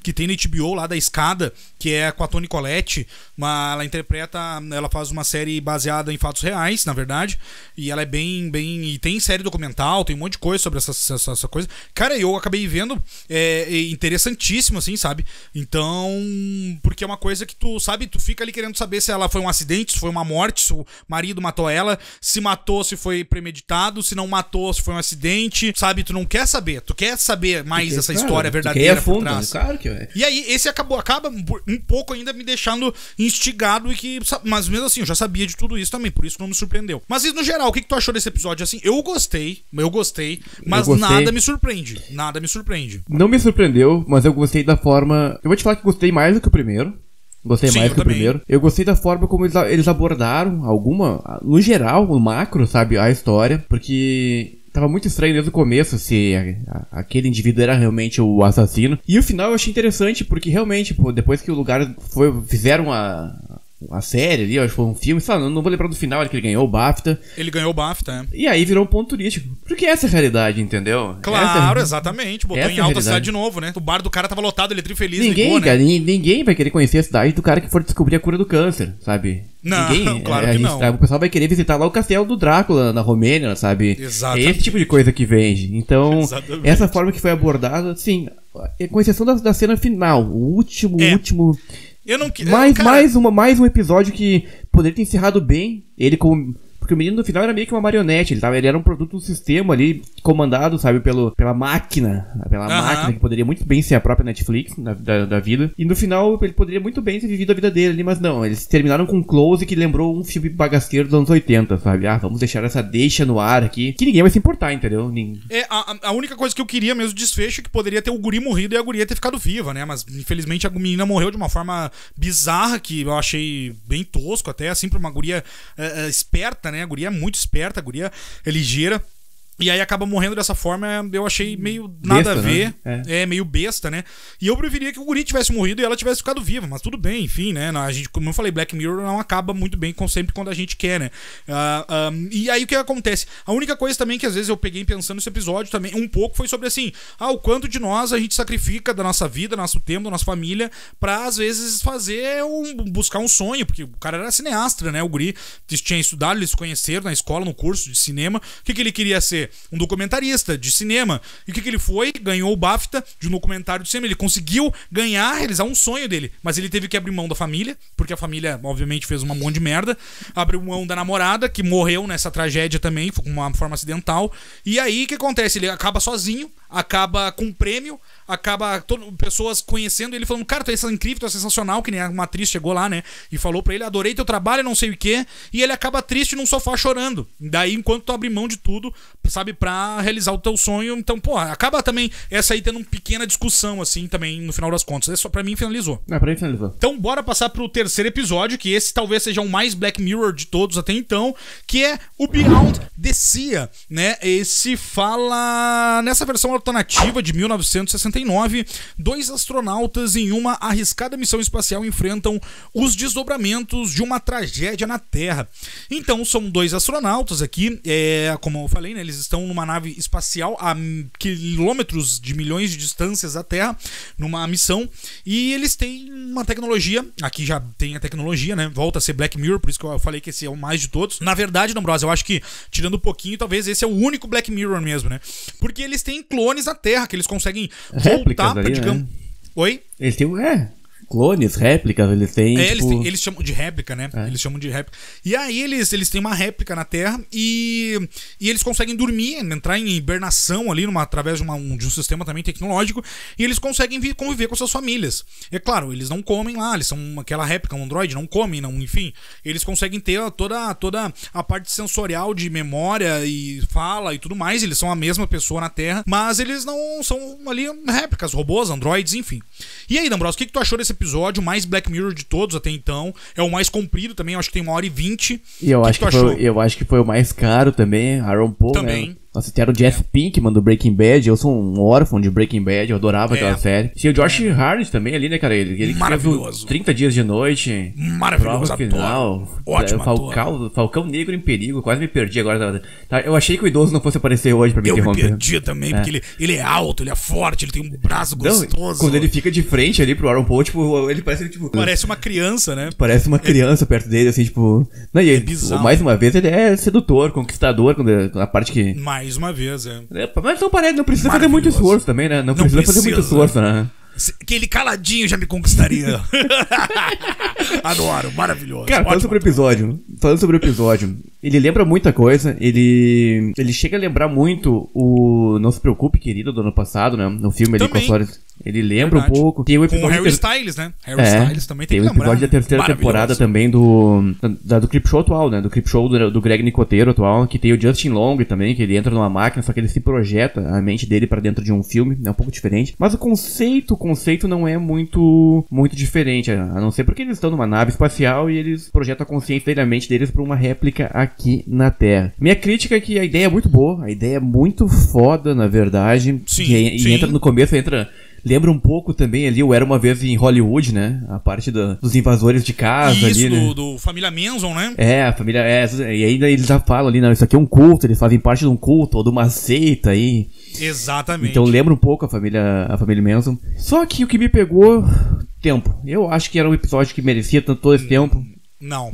que tem na HBO lá da Escada, que é com a Toni Collette. Ela faz uma série baseada em fatos reais, na verdade. E ela é bem... E tem série documental, tem um monte de coisa sobre essa coisa. Cara, eu acabei vendo interessantíssimo, assim, sabe? Então, porque é uma coisa que tu, sabe, tu fica ali querendo saber se ela foi um acidente, se foi uma morte, se o marido matou ela, se matou, se foi premeditado, se não matou, se foi um acidente, sabe? Tu não quer saber, tu quer saber mais essa história verdadeira por trás. Claro que é. E aí, esse acaba um pouco ainda me deixando instigado mas mesmo assim, eu já sabia de tudo isso também, por isso não me surpreendeu. Mas no geral, o que tu achou desse episódio? Assim, eu gostei, mas nada me surpreende. Não me surpreendeu, mas eu gostei da forma... Eu vou te falar que gostei mais do que o primeiro. Eu gostei da forma como eles abordaram no geral, no macro, sabe, a história. Porque tava muito estranho desde o começo se aquele indivíduo era realmente o assassino. E o final eu achei interessante, porque realmente, depois que o lugar fizeram a série ali, acho que foi um filme, não vou lembrar do final, que ele ganhou o BAFTA. E aí virou um ponto turístico. Porque essa é a realidade, entendeu? Claro, exatamente. Botou em alta a cidade de novo, né? O bar do cara tava lotado, ele trifeliz, ninguém vai querer conhecer a cidade do cara que for descobrir a cura do câncer, sabe? Não, claro que não. O pessoal vai querer visitar lá o castelo do Drácula, na Romênia, sabe? Exatamente. É esse tipo de coisa que vende. Então, essa forma que foi abordada, sim, com exceção da cena final, o último... Eu não... Mais um episódio que poderia ter encerrado bem. Ele com... Porque o menino no final era meio que uma marionete. Ele era um produto do sistema ali, comandado, sabe, pela máquina. Máquina que poderia muito bem ser a própria Netflix da vida. E no final ele poderia muito bem ter vivido a vida dele ali, mas não. Eles terminaram com um close que lembrou um filme bagaceiro dos anos 80, sabe? Vamos deixar essa deixa no ar aqui, que ninguém vai se importar, entendeu? A única coisa que eu queria mesmo desfecho é que poderia ter o guri morrido e a guria ter ficado viva, né? Mas infelizmente a menina morreu de uma forma bizarra, que eu achei bem tosco até, assim, pra uma guria esperta, né? A guria é muito esperta, a guria é ligeira. E aí acaba morrendo dessa forma, eu achei meio nada besta, a ver. Né? Meio besta, né? E eu preferia que o guri tivesse morrido e ela tivesse ficado viva, mas tudo bem, enfim, né? A gente, como eu falei, Black Mirror não acaba muito bem sempre quando a gente quer, né? E aí o que acontece? A única coisa também que às vezes eu peguei pensando nesse episódio também, um pouco, foi sobre assim, o quanto de nós a gente sacrifica da nossa vida, do nosso tempo, da nossa família, pra às vezes buscar um sonho, porque o cara era cineasta, né? O guri tinha estudado, eles se conheceram na escola, no curso de cinema. O que ele queria ser? quê? Um documentarista de cinema. E o que ele foi? Ganhou o BAFTA de um documentário de cinema. Ele conseguiu realizar um sonho dele. Mas ele teve que abrir mão da família, porque a família, obviamente, fez um monte de merda. Abriu mão da namorada, que morreu nessa tragédia também, foi com uma forma acidental. E aí, o que acontece? Ele acaba sozinho, acaba com um prêmio, acaba pessoas conhecendo ele, falando, cara, tu é incrível, tu é sensacional, que nem uma atriz chegou lá, né, e falou pra ele, adorei teu trabalho, não sei o quê, e ele acaba triste num sofá chorando. Daí, enquanto tu abre mão de tudo, sabe, pra realizar o teu sonho, então, pô, acaba também essa aí tendo uma pequena discussão, assim, também, no final das contas. Só pra mim, finalizou. Pra mim, finalizou. Então, bora passar pro terceiro episódio, que esse talvez seja o mais Black Mirror de todos até então, que é o Beyond the Sea, né, esse fala, nessa versão alternativa de 1969, 2 astronautas em uma arriscada missão espacial enfrentam os desdobramentos de uma tragédia na Terra. Então, são 2 astronautas aqui, como eu falei, né, eles estão numa nave espacial a quilômetros de milhões de distâncias da Terra, numa missão, e eles têm uma tecnologia, aqui já tem a tecnologia, né, volta a ser Black Mirror, por isso que eu falei que esse é o mais de todos. Na verdade, D'Ambrosio, eu acho que, tirando um pouquinho, talvez esse é o único Black Mirror mesmo, né, porque eles têm clones na Terra, que eles conseguem voltar pra, digamos... Né? Oi? Eles têm, clones, réplicas, eles têm, tipo... eles chamam de réplica, né? Eles chamam de réplica. E aí eles têm uma réplica na Terra e eles conseguem dormir, entrar em hibernação ali, através de um sistema também tecnológico, e eles conseguem conviver com suas famílias. É claro, eles não comem lá, eles são aquela réplica, um androide, não comem, não, enfim. Eles conseguem ter toda a parte sensorial de memória e fala e tudo mais, eles são a mesma pessoa na Terra, mas eles não são ali réplicas, robôs, androides, enfim. E aí, D'Ambrosio, o que tu achou desse episódio? O mais Black Mirror de todos até então. É o mais comprido também, eu acho que tem 1h20. E eu acho que foi o mais caro também. Aaron Paul, também. Né? Nossa, tem o Jeff Pinkman do Breaking Bad. Eu sou um órfão de Breaking Bad, eu adorava aquela série. Tinha o Josh Hartnett também ali, né, cara? Ele maravilhoso. 30 Dias de Noite. Maravilhoso. Final. Ótimo. Falcão Negro em Perigo. Quase me perdi agora. Eu achei que o idoso não fosse aparecer hoje pra me interromper. Eu me perdi também, porque ele é alto, ele é forte, ele tem um braço gostoso. Quando ele fica de frente ali pro Aaron Paul, tipo, ele parece tipo... Parece uma criança, né? Parece uma criança perto dele, assim, tipo... Não, e ele, bizarro. Mais uma vez, ele é sedutor, conquistador, a parte que... Mais uma vez, mas não precisa fazer muito esforço também, né? Não precisa fazer muito esforço, né? Aquele caladinho já me conquistaria. Adoro, maravilhoso. Cara, falando sobre o episódio, ele lembra muita coisa. Ele chega a lembrar muito o Não Se Preocupe, Querido, do ano passado, né? No filme ali com a história. Ele lembra um pouco. Tem o episódio com o Harry Styles, né? Harry Styles também tem que lembrar. Tem o episódio da terceira temporada também do Creep Show atual, né? Do Creep Show do Greg Nicotero atual, que tem o Justin Long também, que ele entra numa máquina, só que ele se projeta a mente dele pra dentro de um filme, é um pouco diferente. Mas o conceito não é muito diferente, a não ser porque eles estão numa nave espacial e eles projetam a consciência da mente deles pra uma réplica aqui na Terra. Minha crítica é que a ideia é muito boa, a ideia é muito foda, na verdade. Sim, e entra no começo, lembra um pouco também ali, o Era Uma Vez em Hollywood, né? A parte dos invasores de casa. Isso, ali, né? do Família Manson, né? A família... e ainda eles já falam ali, não, isso aqui é um culto, eles fazem parte de um culto ou de uma seita aí. Exatamente. Então lembra um pouco a família Manson. Só que o que me pegou... Tempo. Eu acho que era um episódio que merecia todo esse tempo. Não,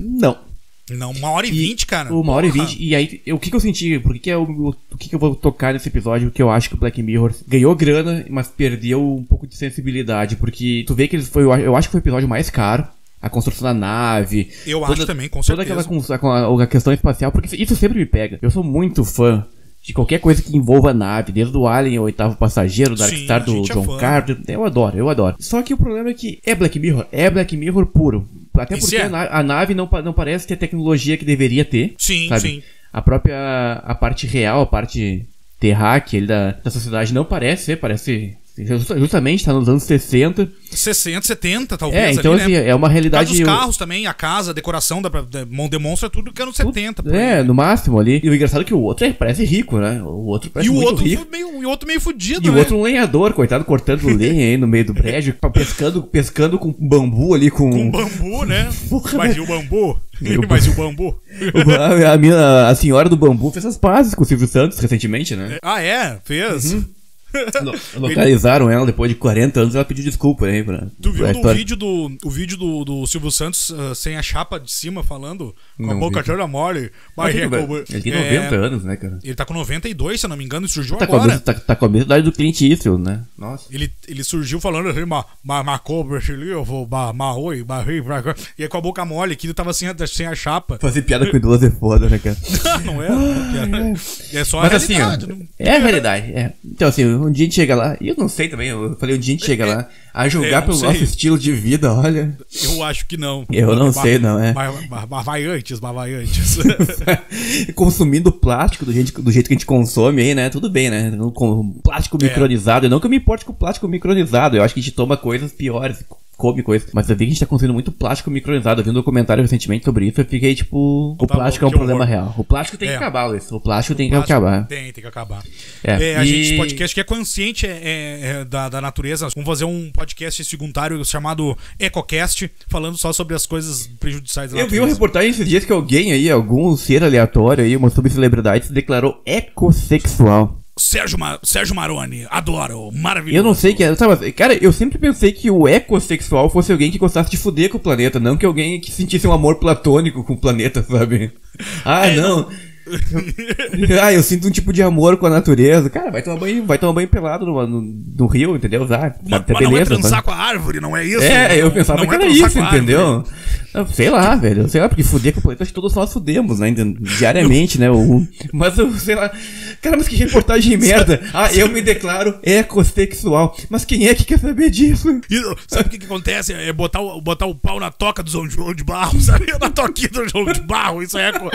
1h20, cara. 1h20. E aí, o que eu senti? O que eu vou tocar nesse episódio? Que eu acho que o Black Mirror ganhou grana, mas perdeu um pouco de sensibilidade. Porque tu vê que eu acho que foi o episódio mais caro. A construção da nave. Eu acho também, com certeza. Toda aquela questão espacial. Porque isso sempre me pega. Eu sou muito fã de qualquer coisa que envolva nave, desde o Alien, o Oitavo Passageiro, Dark Star do John Carter. Eu adoro. Só que o problema é que é Black Mirror puro. Até porque a nave não parece ter a tecnologia que deveria ter. Sim, sabe? sim. A parte real, a parte terráquea da sociedade não parece justamente tá nos anos 60. 70, talvez. Então ali, assim, né? é uma realidade... Os carros também, a casa, a decoração, demonstra tudo que é anos 70. No máximo ali. E o engraçado é que o outro parece rico, né? O outro parece muito rico. E o outro meio fudido, né? E o outro um lenhador, coitado, cortando lenha aí no meio do brejo, pescando com bambu ali, com bambu, né? Mas e o bambu? A senhora do bambu fez as pazes com o Silvio Santos recentemente, né? Fez. Localizaram ela depois de 40 anos, ela pediu desculpa aí Tu viu o vídeo do Silvio Santos sem a chapa de cima falando com a boca toda mole? Ele tem 90 anos, né, cara? Ele tá com 92, se eu não me engano, e surgiu agora. Tá com a mesma idade do Clint Eastwood, né? Nossa. Ele surgiu falando assim, e aí com a boca mole, que ele tava sem a chapa. Fazer piada com idoso é foda, né, cara? Não é? É só mas a realidade. Assim, é a realidade, é. Então, assim, um dia a gente chega lá, e eu não sei também, eu falei, um dia a gente chega lá, a julgar pelo nosso estilo de vida, olha. Eu acho que não. Eu não sei, não, é. Mas vai antes. Consumindo plástico do jeito que a gente consome aí, né? Tudo bem, né? Com plástico micronizado. Não que eu me importe com plástico micronizado, eu acho que a gente toma coisas piores. Come coisa. Mas eu vi que a gente tá consumindo muito plástico micronizado. Eu vi um documentário recentemente sobre isso. Eu fiquei tipo, o plástico é um problema real. O plástico tem que acabar, Luiz. O plástico tem que acabar. Tem que acabar. A gente, podcast que é consciente da natureza. Vamos fazer um podcast secundário chamado EcoCast, falando só sobre as coisas prejudiciais da natureza. Eu vi uma reportagem esses dias que alguém aí, algum ser aleatório aí, uma subcelebridade, se declarou ecossexual. Sérgio Maroni, adoro, maravilhoso. Eu não sei que é. Cara, eu sempre pensei que o ecossexual fosse alguém que gostasse de fuder com o planeta, não que alguém que sentisse um amor platônico com o planeta, sabe? Não. Eu sinto um tipo de amor com a natureza. Cara, vai tomar banho pelado no rio, entendeu? Mas beleza, não é transar com a árvore, não é isso? Eu pensava que era isso, entendeu? Sei lá, velho. Sei lá, porque fuder com o planeta, acho que todos nós fudemos, né? Diariamente, né? Mas eu sei lá. Cara, mas que reportagem merda. Eu me declaro ecossexual. Mas quem é que quer saber disso? Sabe o que acontece? É botar o pau na toca do João de Barro, sabe? Na toquinha do João de Barro. Isso é eco.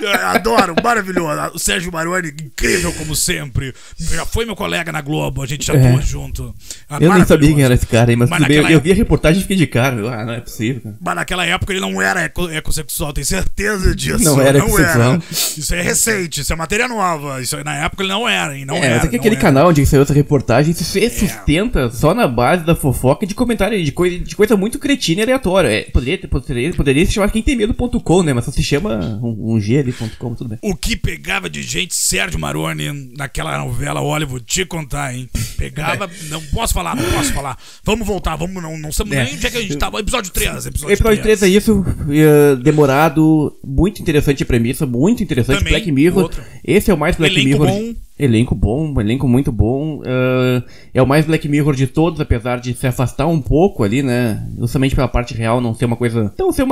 Eu adoro, maravilhoso. O Sérgio Maroni, incrível como sempre. Já foi meu colega na Globo, a gente já atuou junto. Eu nem sabia quem era esse cara aí, mas tudo bem. Eu vi a reportagem e fiquei de cara. Não é possível, cara. Mas naquela época ele não era ecossexual, tenho certeza disso. Não era ecossexual. Isso é recente, isso é matéria nova. Isso aí, na época ele não era, hein? Não era. Mas é que aquele canal onde saiu essa reportagem se sustenta só na base da fofoca de comentário de coisa muito cretina e aleatória. Poderia se chamar quemtemmedo.com, né? Mas só se chama um G ali.com, tudo bem. O que pegava de gente, Sérgio Maroni, naquela novela, olha, vou te contar, hein? Pegava, não posso falar. Vamos voltar, não sabemos nem onde é que a gente tava. Episódio 3. Episódio 3 é isso, demorado, muito interessante a premissa, muito interessante. Também, Black Mirror. outro. Esse é o mais Black Mirror. Elenco bom, elenco muito bom. É o mais Black Mirror de todos, apesar de se afastar um pouco ali, né? Justamente pela parte real, não ser uma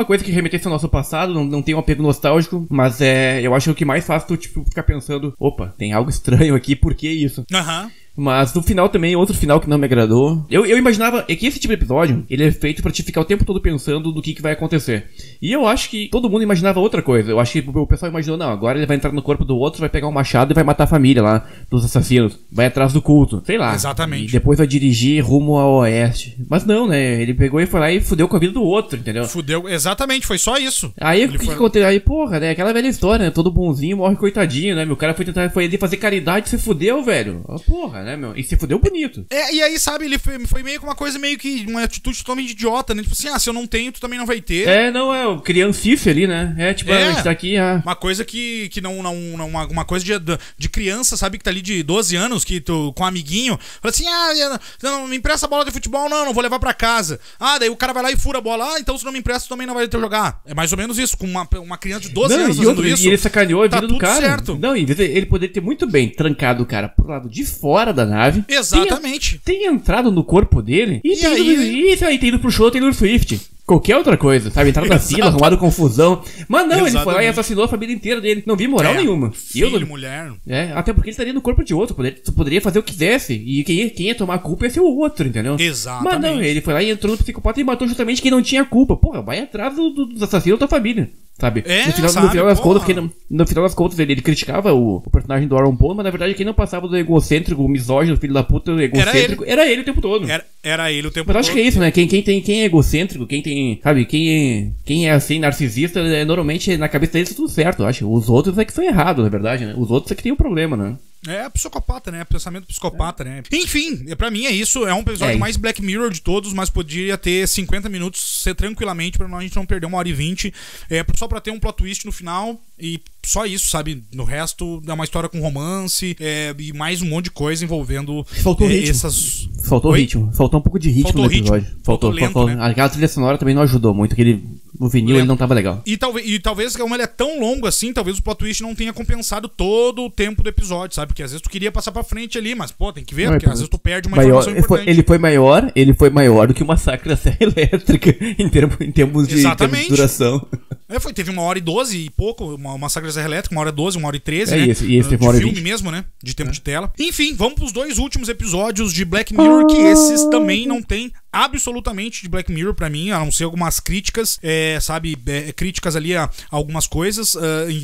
coisa que remetesse ao nosso passado, não tem um apego nostálgico, mas eu acho que o que mais faz tu, tipo, ficar pensando, opa, tem algo estranho aqui, por que isso? Mas no final também, outro final que não me agradou. Eu imaginava que esse tipo de episódio, ele é feito pra te ficar o tempo todo pensando do que vai acontecer. E eu acho que todo mundo imaginava outra coisa. Eu acho que o pessoal imaginou, não, agora ele vai entrar no corpo do outro, vai pegar um machado e vai matar a família lá, dos assassinos. Vai atrás do culto, sei lá. Exatamente. E depois vai dirigir rumo ao oeste. Mas não, né, ele pegou e foi lá e fudeu com a vida do outro, entendeu? Fudeu, exatamente, foi só isso. Aí o que aconteceu? Aí, porra, né, aquela velha história, né, todo bonzinho morre coitadinho, né, meu cara foi ele fazer caridade e se fudeu, velho. Porra, né, meu, e se fudeu bonito. E aí, sabe, ele foi meio com uma coisa meio que, uma atitude totalmente idiota, né, tipo assim, se eu não tenho, tu também não vai ter. Não, o criancice ali, né, a gente tá aqui, Uma coisa que não uma coisa de criança, sabe, que tá ali de 12 anos, que tu, com um amiguinho, fala assim, não me empresta a bola de futebol, não vou levar pra casa. Daí o cara vai lá e fura a bola, então se não me empresta, tu também não vai ter jogar. É mais ou menos isso, com uma criança de 12 anos fazendo isso. E ele sacaneou a vida do cara. Certo. Não, ele poderia ter muito bem trancado o cara pro lado de fora da nave. Exatamente. Tem entrado no corpo dele e tem ido pro show Taylor Swift. Qualquer outra coisa, sabe? Entrar na fila, arrumado confusão. Mas não, ele foi lá e assassinou a família inteira dele. Não vi moral nenhuma. Filho, mulher. Até porque ele estaria no corpo de outro. Poderia fazer o que quisesse. E quem ia tomar a culpa ia ser o outro, entendeu? Exatamente. Mas não, ele foi lá e entrou no psicopata e matou justamente quem não tinha culpa. Porra, vai atrás dos assassinos da tua família. Sabe? No final das contas, ele criticava o personagem do Aaron Paul, mas na verdade quem não passava do egocêntrico, o misógino, filho da puta, egocêntrico, era ele o tempo todo. Era ele o tempo todo. Mas acho que é isso, né? Quem é egocêntrico, quem tem, sabe, quem é assim, narcisista, normalmente na cabeça deles é tudo certo, eu acho. Os outros é que são errados, na verdade, né? Os outros é que tem um problema, né? É psicopata, né? Pensamento psicopata, né? Enfim, pra mim é isso. É um episódio mais Black Mirror de todos, mas poderia ter 50 minutos tranquilamente pra a gente não perder 1h20. Só pra ter um plot twist no final e só isso, sabe? No resto é uma história com romance e mais um monte de coisa envolvendo Faltou ritmo. Faltou ritmo. Faltou um pouco de ritmo no episódio. Faltou lento, né? Aquela trilha sonora também não ajudou muito, o vinil ele não tava legal. E talvez, como ele é tão longo assim, talvez o plot twist não tenha compensado todo o tempo do episódio, sabe? Porque às vezes tu queria passar pra frente ali, mas pô, tem que ver, porque às vezes tu perde uma informação importante. Ele foi maior do que o Massacre da Serra Elétrica em termos de duração. Teve 1h12 e pouco, uma Massacre da Serra Elétrica, 1h12, 1h13, né? E esse teve 1h20. De filme mesmo, né? De tempo de tela. Enfim, vamos pros 2 últimos episódios de Black Mirror, que esses também não tem absolutamente de Black Mirror pra mim, a não ser algumas críticas, críticas ali a algumas coisas,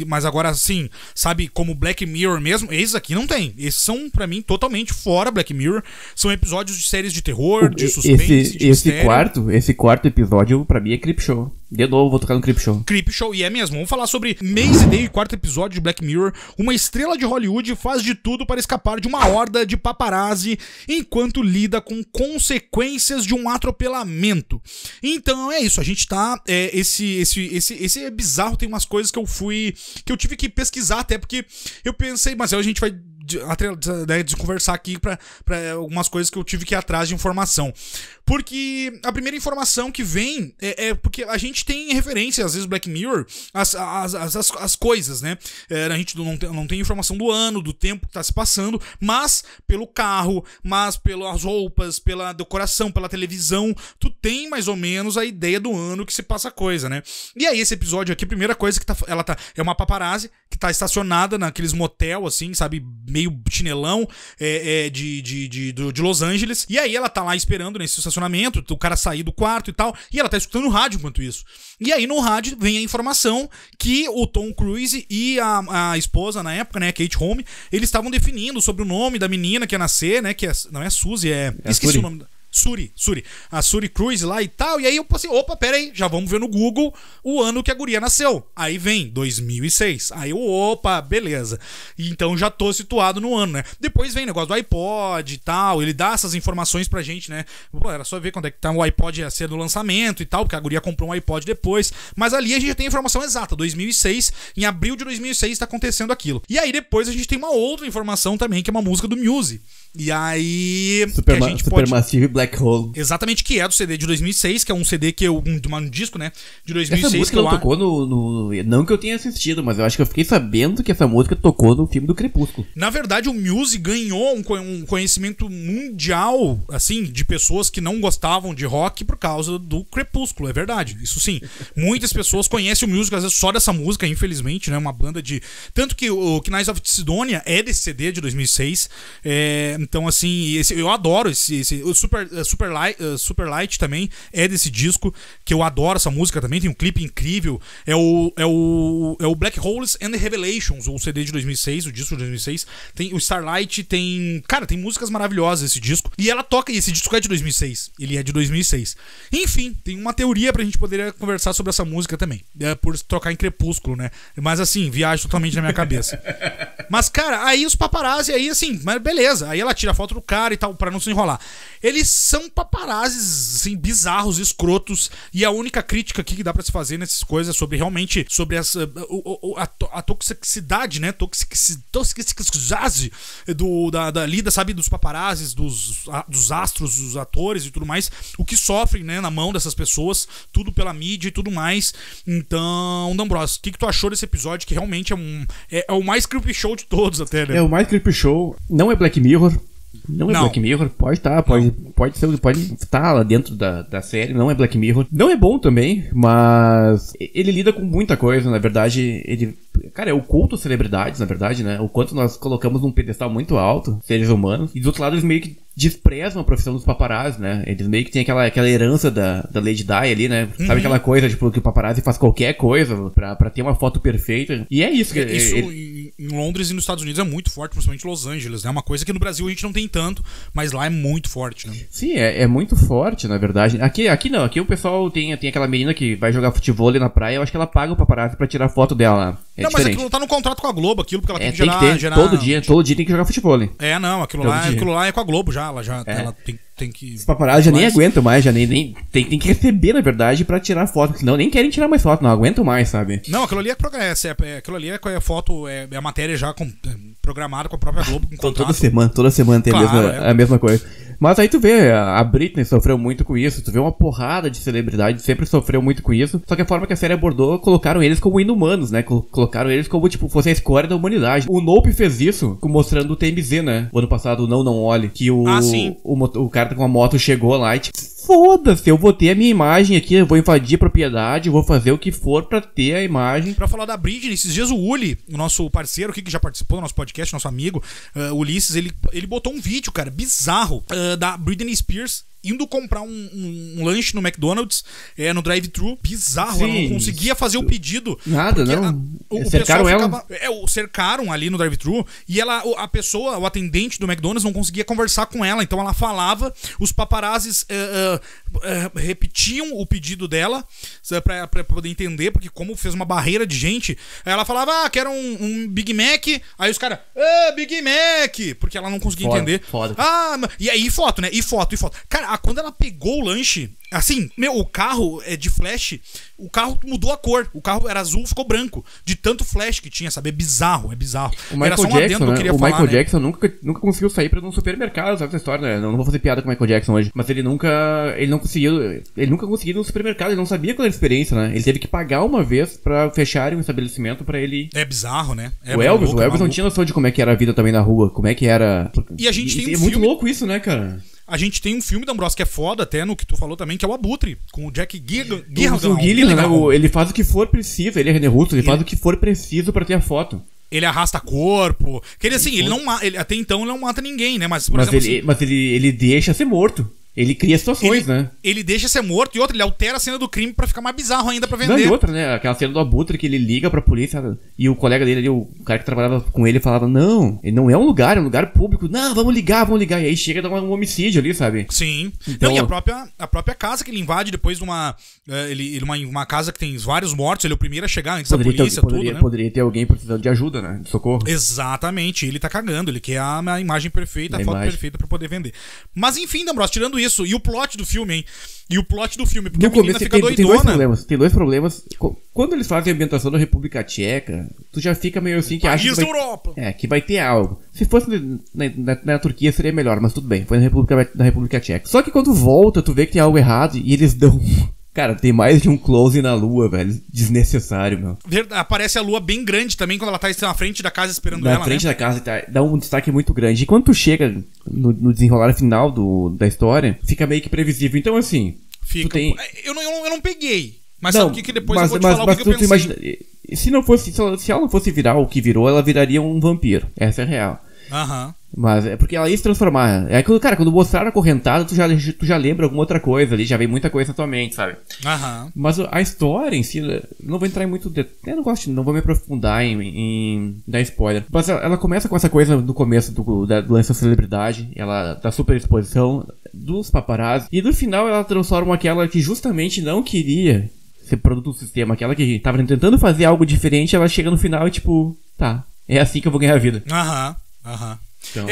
mas agora assim, sabe, como Black Mirror mesmo, esses aqui não tem. Esses são pra mim totalmente fora Black Mirror, são episódios de séries de terror, de suspense, de mistério. Esse quarto episódio pra mim é Creepshow. De novo, vou tocar no Creepshow. Creepshow, e é mesmo. Vamos falar sobre mês e meio e 4º episódio de Black Mirror. Uma estrela de Hollywood faz de tudo para escapar de uma horda de paparazzi enquanto lida com consequências de um atropelamento. Então é isso, a gente tá... Esse é bizarro, tem umas coisas que eu tive que pesquisar, até porque eu pensei, mas aí a gente vai de conversar aqui pra algumas coisas que eu tive que ir atrás de informação. Porque a primeira informação que vem porque a gente tem referência, às vezes, Black Mirror, as coisas, né? A gente não tem informação do ano, do tempo que tá se passando, mas pelo carro, mas pelas roupas, pela decoração, pela televisão, tu tem mais ou menos a ideia do ano que se passa a coisa, né? E aí, esse episódio aqui, a primeira coisa que é uma paparazzi que tá estacionada naqueles motel, assim, sabe, meio chinelão de Los Angeles. E aí ela tá lá esperando nesse estacionamento, o cara sair do quarto e tal, e ela tá escutando o rádio enquanto isso. E aí no rádio vem a informação que o Tom Cruise e a esposa na época, né, a Kate Holmes, eles estavam definindo sobre o nome da menina que ia nascer, né, que não é Suzy, esqueci o nome da... Suri. A Suri Cruise lá e tal. E aí eu pensei, opa, pera aí, já vamos ver no Google o ano que a guria nasceu. Aí vem, 2006. Aí eu, opa, beleza. E então já tô situado no ano, né? Depois vem o negócio do iPod e tal. Ele dá essas informações pra gente, né? Pô, era só ver quando é que tá o iPod ia ser do lançamento e tal, porque a guria comprou um iPod depois. Mas ali a gente já tem a informação exata. 2006, em abril de 2006 tá acontecendo aquilo. E aí depois a gente tem uma outra informação também, que é uma música do Muse. E aí... Supermassive Black Hole. Exatamente, que é do CD de 2006, que é um CD que um disco, né, de 2006. Essa música ela tocou no... Não que eu tenha assistido, mas eu acho que eu fiquei sabendo que essa música tocou no filme do Crepúsculo. Na verdade, o Muse ganhou um conhecimento mundial, assim, de pessoas que não gostavam de rock por causa do Crepúsculo, é verdade, isso sim. Muitas pessoas conhecem o Muse, às vezes, só dessa música, infelizmente, né, uma banda de... Tanto que o Knights of Sidonia é desse CD de 2006, então, assim, eu adoro o Super Light também é desse disco, que eu adoro essa música também, tem um clipe incrível, é o Black Holes and Revelations, o CD de 2006, o disco de 2006, tem o Starlight, tem músicas maravilhosas esse disco, e ela toca, e esse disco é de 2006, ele é de 2006. Enfim, tem uma teoria pra gente poder conversar sobre essa música também, por tocar em Crepúsculo, né, mas assim, viagem totalmente na minha cabeça. Mas, cara, aí os paparazzi, aí assim, mas beleza, aí ela tira a foto do cara e tal, pra não se enrolar. Eles são paparazzis, assim, bizarros, escrotos, e a única crítica aqui que dá pra se fazer nessas coisas sobre realmente, sobre a toxicidade, né, toxicidade da lida, sabe, dos paparazzis, dos astros, dos atores e tudo mais, o que sofrem, né, na mão dessas pessoas, tudo pela mídia e tudo mais. Então, D'Ambrosio, o que tu achou desse episódio, que realmente é o mais creepy show de todos até, né? É o mais creepy show, não é Black Mirror. Não é Black Mirror, pode estar lá dentro da série, não é Black Mirror. Não é bom também, mas ele lida com muita coisa, na verdade, cara, é o culto às celebridades, na verdade, né? O quanto nós colocamos num pedestal muito alto, seres humanos, e do outro lado eles meio que desprezam a profissão dos paparazzi, né? Eles meio que têm aquela herança da Lady Di ali, né? Uhum. Sabe aquela coisa, tipo, que o paparazzi faz qualquer coisa pra ter uma foto perfeita. E é isso. Em Londres e nos Estados Unidos é muito forte, principalmente Los Angeles, né? É uma coisa que no Brasil a gente não tem tanto, mas lá é muito forte, né? Sim, é muito forte, na verdade. Aqui não, aqui o pessoal tem aquela menina que vai jogar futebol ali na praia, eu acho que ela paga o paparazzi pra tirar foto dela lá. Não, mas aquilo tá no contrato com a Globo, aquilo, porque ela tem que tem gerar... que ter, gerar... todo dia tem que jogar futebol. Não, aquilo lá é com a Globo já, ela tem que... Os paparazzi já nem aguentam mais, já nem tem que receber, na verdade, pra tirar foto, senão nem querem tirar mais foto, não aguentam mais, sabe? Não, aquilo ali aquilo ali é foto, é a matéria já programada com a própria Globo, com contrato. Toda semana tem a mesma coisa. Mas aí tu vê, a Britney sofreu muito com isso, tu vê uma porrada de celebridade sempre sofreu muito com isso, só que a forma que a série abordou, colocaram eles como inumanos, né? Colocaram eles como, tipo, fosse a escória da humanidade. O Nope fez isso, mostrando o TMZ, né? O ano passado, o Não Olhe, que o cara com a moto chegou lá e tipo, foda-se, eu vou ter a minha imagem aqui, eu vou invadir a propriedade, eu vou fazer o que for pra ter a imagem. Pra falar da Britney, esses dias o Uli, o nosso parceiro aqui que já participou do nosso podcast, nosso amigo, Ulisses, ele botou um vídeo, cara, bizarro, da Britney Spears indo comprar um lanche no McDonald's, no drive-thru, bizarro. Sim. Ela não conseguia fazer o pedido. Nada, não. O cercaram ela? Cercaram ali no drive-thru e a pessoa, o atendente do McDonald's não conseguia conversar com ela, então ela falava, os paparazzis repetiam o pedido dela pra poder entender, porque como fez uma barreira de gente, ela falava, quero um Big Mac, aí os caras, Big Mac, porque ela não conseguia entender. Foda. E aí foto, né? E foto. Cara, quando ela pegou o lanche, assim, o carro de flash, o carro mudou a cor. O carro era azul, ficou branco. De tanto flash que tinha, sabe? É bizarro. O Michael Jackson nunca conseguiu sair pra um supermercado, sabe essa história, né? Não vou fazer piada com o Michael Jackson hoje. Mas ele nunca conseguiu ir no supermercado, ele não sabia qual era a experiência, né? Ele teve que pagar uma vez pra fecharem um estabelecimento pra ele... É bizarro, né? O Elvis não tinha noção de como é que era a vida também na rua, como é que era... E a gente tem é muito louco isso, né, cara? A gente tem um filme da Ambrose que é foda, até no que tu falou também, que é o Abutre, com o Jack Gyllenhaal. Ele faz o que for preciso, ele é René Russo, ele faz o que for preciso pra ter a foto. Ele arrasta corpo. Que ele, assim, até então ele não mata ninguém, né? Mas, por exemplo, mas ele deixa ser morto. Ele cria situações, né? Ele deixa ser morto e outra, ele altera a cena do crime pra ficar mais bizarro ainda pra vender. Não, e outra, né? Aquela cena do Abutre que ele liga pra polícia e o colega dele ali, o cara que trabalhava com ele, falava, não, ele não é um lugar público. Não, vamos ligar. E aí chega a dar um homicídio ali, sabe? Sim. Então... Não, e a própria casa que ele invade depois de uma casa que tem vários mortos, ele é o primeiro a chegar antes da polícia, né? Poderia ter alguém precisando de ajuda, né? De socorro. Exatamente. Ele tá cagando, ele quer a imagem perfeita, a foto perfeita pra poder vender. Mas enfim, D'Ambrosio, tirando isso, e o plot do filme, hein? Porque a menina fica doidona. Tem dois problemas. Quando eles fazem a ambientação da República Tcheca, tu já fica meio assim que acha que vai ter algo. Se fosse na Turquia seria melhor, mas tudo bem, foi na República Tcheca. Só que quando volta, tu vê que tem algo errado e eles dão... Cara, tem mais de um close na lua, velho. Desnecessário, meu. Aparece a lua bem grande também quando ela tá na frente da casa esperando ela, na frente da casa, dá um destaque muito grande. E quando tu chega no desenrolar final da história, fica meio que previsível. Então, assim... Eu não peguei. Mas sabe o que depois eu vou te falar o que eu pensei. Imagina, se ela não fosse virar o que virou, ela viraria um vampiro. Essa é a real. Aham. Mas é porque ela ia se transformar. É quando, cara, quando mostraram a correntada, tu já lembra alguma outra coisa ali, já vem muita coisa na tua mente, sabe? Aham. Mas a história em si, não vou entrar em muito detalhe. Não vou me aprofundar em dar spoiler. Mas ela começa com essa coisa no começo do lance da celebridade, da super exposição dos paparazzi. E no final ela transforma aquela que justamente não queria ser produto do sistema, aquela que tava tentando fazer algo diferente, ela chega no final e tipo, tá, é assim que eu vou ganhar a vida. Aham. Então...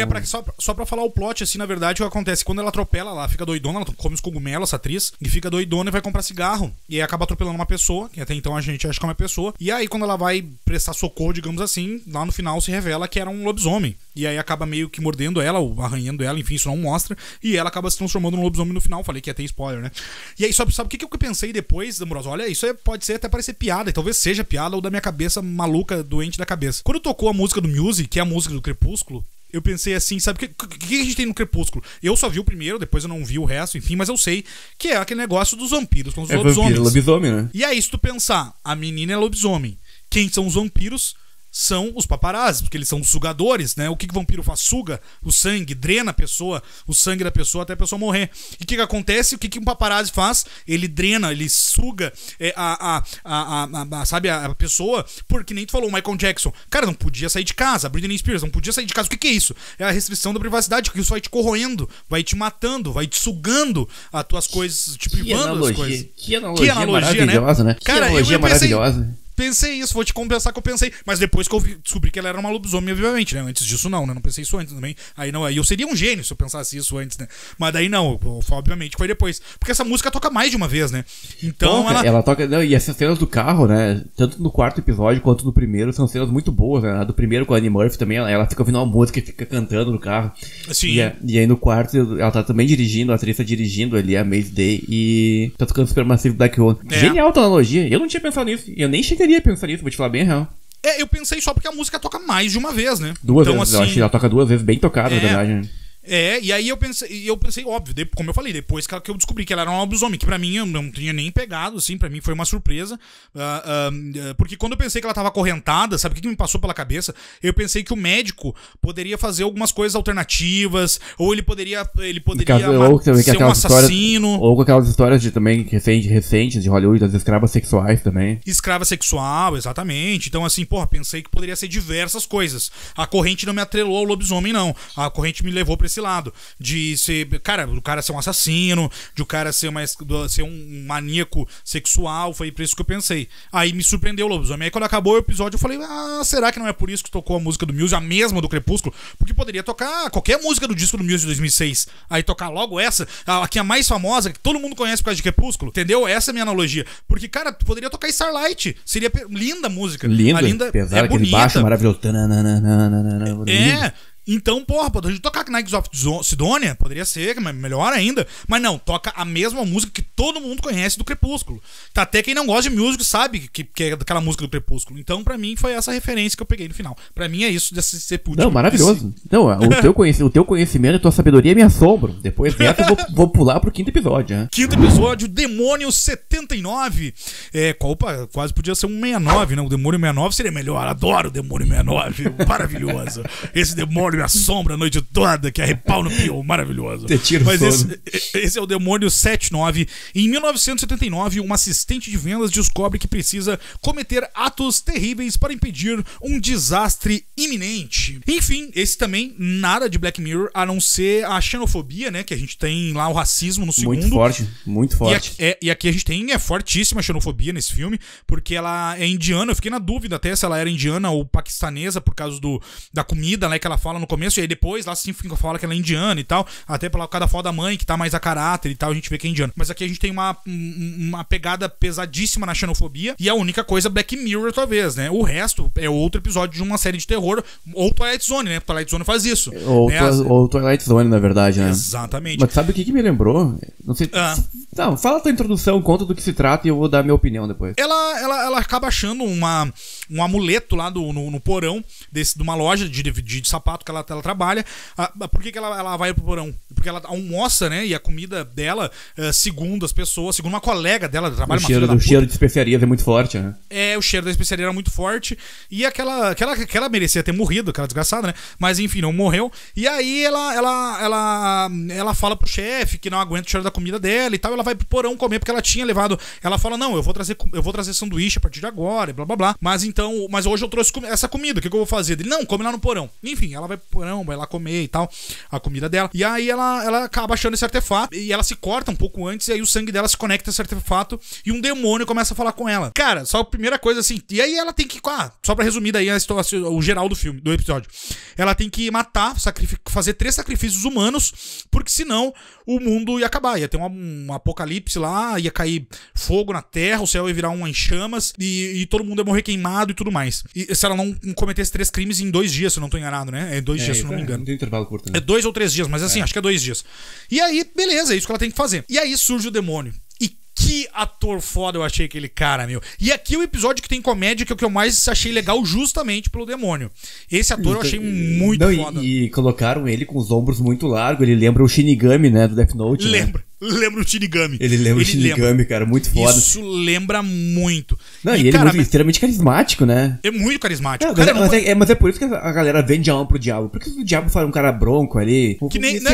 Só pra falar o plot, assim, na verdade, o que acontece? Quando ela atropela, ela fica doidona, ela come os cogumelos, essa atriz, e fica doidona e vai comprar cigarro. E aí acaba atropelando uma pessoa, que até então a gente acha que é uma pessoa. E aí, quando ela vai prestar socorro, digamos assim, lá no final se revela que era um lobisomem. E aí acaba meio que mordendo ela, ou arranhando ela, enfim, isso não mostra. E ela acaba se transformando num lobisomem no final. Falei que ia ter spoiler, né? E aí, sabe o que eu pensei depois, D'Ambrosio? Olha, isso pode ser até parecer piada, e talvez seja piada ou da minha cabeça maluca, doente da cabeça. Quando tocou a música do Music, que é a música do Crepúsculo, eu pensei assim, sabe o que a gente tem no Crepúsculo? Eu só vi o primeiro, depois eu não vi o resto, enfim, mas eu sei que é aquele negócio dos vampiros com os lobisomens. Lobisomem, né? E aí, se tu pensar, a menina é lobisomem. Quem são os vampiros? São os paparazzi, porque eles são os sugadores, né? O que o vampiro faz? Suga o sangue, drena a pessoa, o sangue da pessoa até a pessoa morrer. E o que acontece? O que um paparazzi faz? Ele drena, ele suga sabe, a pessoa, porque nem tu falou, o Michael Jackson. Cara, não podia sair de casa, a Britney Spears não podia sair de casa. O que é isso? É a restrição da privacidade, porque isso vai te corroendo, vai te matando, vai te sugando as tuas coisas, te privando das coisas. Que analogia maravilhosa, né? Cara, que analogia maravilhosa. pensei isso, vou te compensar que eu pensei. Mas depois que eu descobri que ela era uma lobisomem, obviamente, né? Antes disso, não, né? Não pensei isso antes também. Aí eu seria um gênio se eu pensasse isso antes, né? Mas daí não, obviamente foi depois. Porque essa música toca mais de uma vez, né? Então ela toca. Não, e essas cenas do carro, né? Tanto no quarto episódio quanto no primeiro, são cenas muito boas, né? A do primeiro com a Annie Murphy também, ela fica ouvindo uma música e fica cantando no carro. Sim. E aí no quarto, ela tá também dirigindo, a atriz tá dirigindo ali, a Maze Day, e tá tocando Supermassive Black Hole. Genial a analogia. Eu não tinha pensado nisso. Eu nem chegaria a pensar nisso, vou te falar bem real. Eu pensei só porque a música toca mais de uma vez, né? Duas vezes, eu acho que ela toca 2 vezes, bem tocada, na verdade, né? E aí eu pensei, óbvio, como eu falei, depois que eu descobri que ela era uma lobisomem, que pra mim eu não tinha nem pegado, assim, pra mim foi uma surpresa, porque quando eu pensei que ela tava acorrentada, sabe o que me passou pela cabeça? Eu pensei que o médico poderia fazer algumas coisas alternativas, ou ele poderia ser um assassino. Ou com aquelas histórias de também recentes de Hollywood, das escravas sexuais também. Escrava sexual, exatamente. Então assim, pensei que poderia ser diversas coisas. A corrente não me atrelou ao lobisomem, não. A corrente me levou pra esse lado de ser, do cara ser um assassino, de o cara ser um maníaco sexual, foi por isso que eu pensei. Aí me surpreendeu o lobisomem. Aí quando acabou o episódio eu falei, será que não é por isso que tocou a música do Muse, a mesma do Crepúsculo? Porque poderia tocar qualquer música do disco do Muse de 2006, aí tocar logo essa, aqui a mais famosa, que todo mundo conhece por causa de Crepúsculo, entendeu? Essa é a minha analogia. Porque, cara, poderia tocar Starlight, seria linda a música. Linda, pesada, aquele baixo maravilhoso. Então, poderia tocar Knights of Sidonia, poderia ser, melhor ainda. Mas não, toca a mesma música que todo mundo conhece do Crepúsculo. Tá, até quem não gosta de music sabe que é daquela música do Crepúsculo. Então, pra mim, foi essa referência que eu peguei no final. Pra mim é isso, desse sepulcro. Não, maravilhoso. Não, o teu conhecimento e a tua sabedoria me assombram. Depois dessa, eu vou pular pro 5º episódio. Né? 5º episódio, Demônio 79. Opa, quase podia ser um 69, né? O Demônio 69 seria melhor. Adoro o Demônio 69. Maravilhoso. Esse demônio me assombra a noite toda, que arrepia no pio, maravilhoso. Mas esse é o Demônio 79. Em 1979, uma assistente de vendas descobre que precisa cometer atos terríveis para impedir um desastre iminente. Enfim, esse também nada de Black Mirror, a não ser a xenofobia, né? Que a gente tem lá o racismo no segundo. Muito forte. E aqui a gente tem fortíssima xenofobia nesse filme, porque ela é indiana. Eu fiquei na dúvida até se ela era indiana ou paquistanesa por causa da comida, né, que ela fala no começo, e aí depois lá sim fala que ela é indiana e tal, até pela cada foto da mãe, que tá mais a caráter e tal, a gente vê que é indiana. Mas aqui a gente tem uma pegada pesadíssima na xenofobia, e a única coisa Black Mirror, talvez, né? O resto é outro episódio de uma série de terror, ou Twilight Zone, né? Twilight Zone faz isso. Ou Twilight Zone, na verdade, né? Exatamente. Mas sabe o que me lembrou? Não sei... Não, fala a tua introdução, conta do que se trata e eu vou dar minha opinião depois. Ela acaba achando um amuleto lá no porão de uma loja de sapato que ela trabalha. Por que ela vai pro porão? Porque ela almoça, né? E a comida dela, segundo as pessoas, segundo uma colega dela, trabalha o cheiro de especiarias é muito forte, né? O cheiro da especiaria era muito forte. E aquela merecia ter morrido, aquela desgraçada, né? Mas enfim, não morreu. E aí ela fala pro chefe que não aguenta o cheiro da comida dela e tal. Ela vai pro porão comer porque ela tinha levado. Ela fala: não, eu vou trazer sanduíche a partir de agora, e blá blá blá. Mas hoje eu trouxe essa comida, o que eu vou fazer? Ele: não, come lá no porão. Enfim, ela vai pro porão, vai lá comer e tal, a comida dela. E aí ela acaba achando esse artefato e ela se corta um pouco antes, e aí o sangue dela se conecta a esse artefato e um demônio começa a falar com ela. Cara, só a primeira coisa assim. E aí ela tem que. Só pra resumir daí o geral do episódio. Ela tem que matar, fazer 3 sacrifícios humanos, porque senão o mundo ia acabar. Ia ter um apocalipse lá, ia cair fogo na terra, o céu ia virar em chamas e todo mundo ia morrer queimado e tudo mais. E se ela não cometesse 3 crimes em 2 dias, se eu não tô enganado, né? É 2 dias, se eu não me engano. Não tem intervalo curto, né? É 2 ou 3 dias, mas assim, acho que é 2 dias. E aí, beleza, é isso que ela tem que fazer. E aí surge o demônio. Que ator foda eu achei aquele cara, meu. E aqui o episódio que tem comédia, que é o que eu mais achei legal justamente pelo demônio. Esse ator eu achei muito foda. E colocaram ele com os ombros muito largos. Ele lembra o Shinigami, né, do Death Note. Lembra o Shinigami. Ele lembra o Shinigami, cara, muito foda. Isso lembra muito. Não, e ele cara, é muito, extremamente carismático, né? É muito carismático. Mas é por isso que a galera vende alma pro diabo. Porque se o diabo for um cara bronco ali...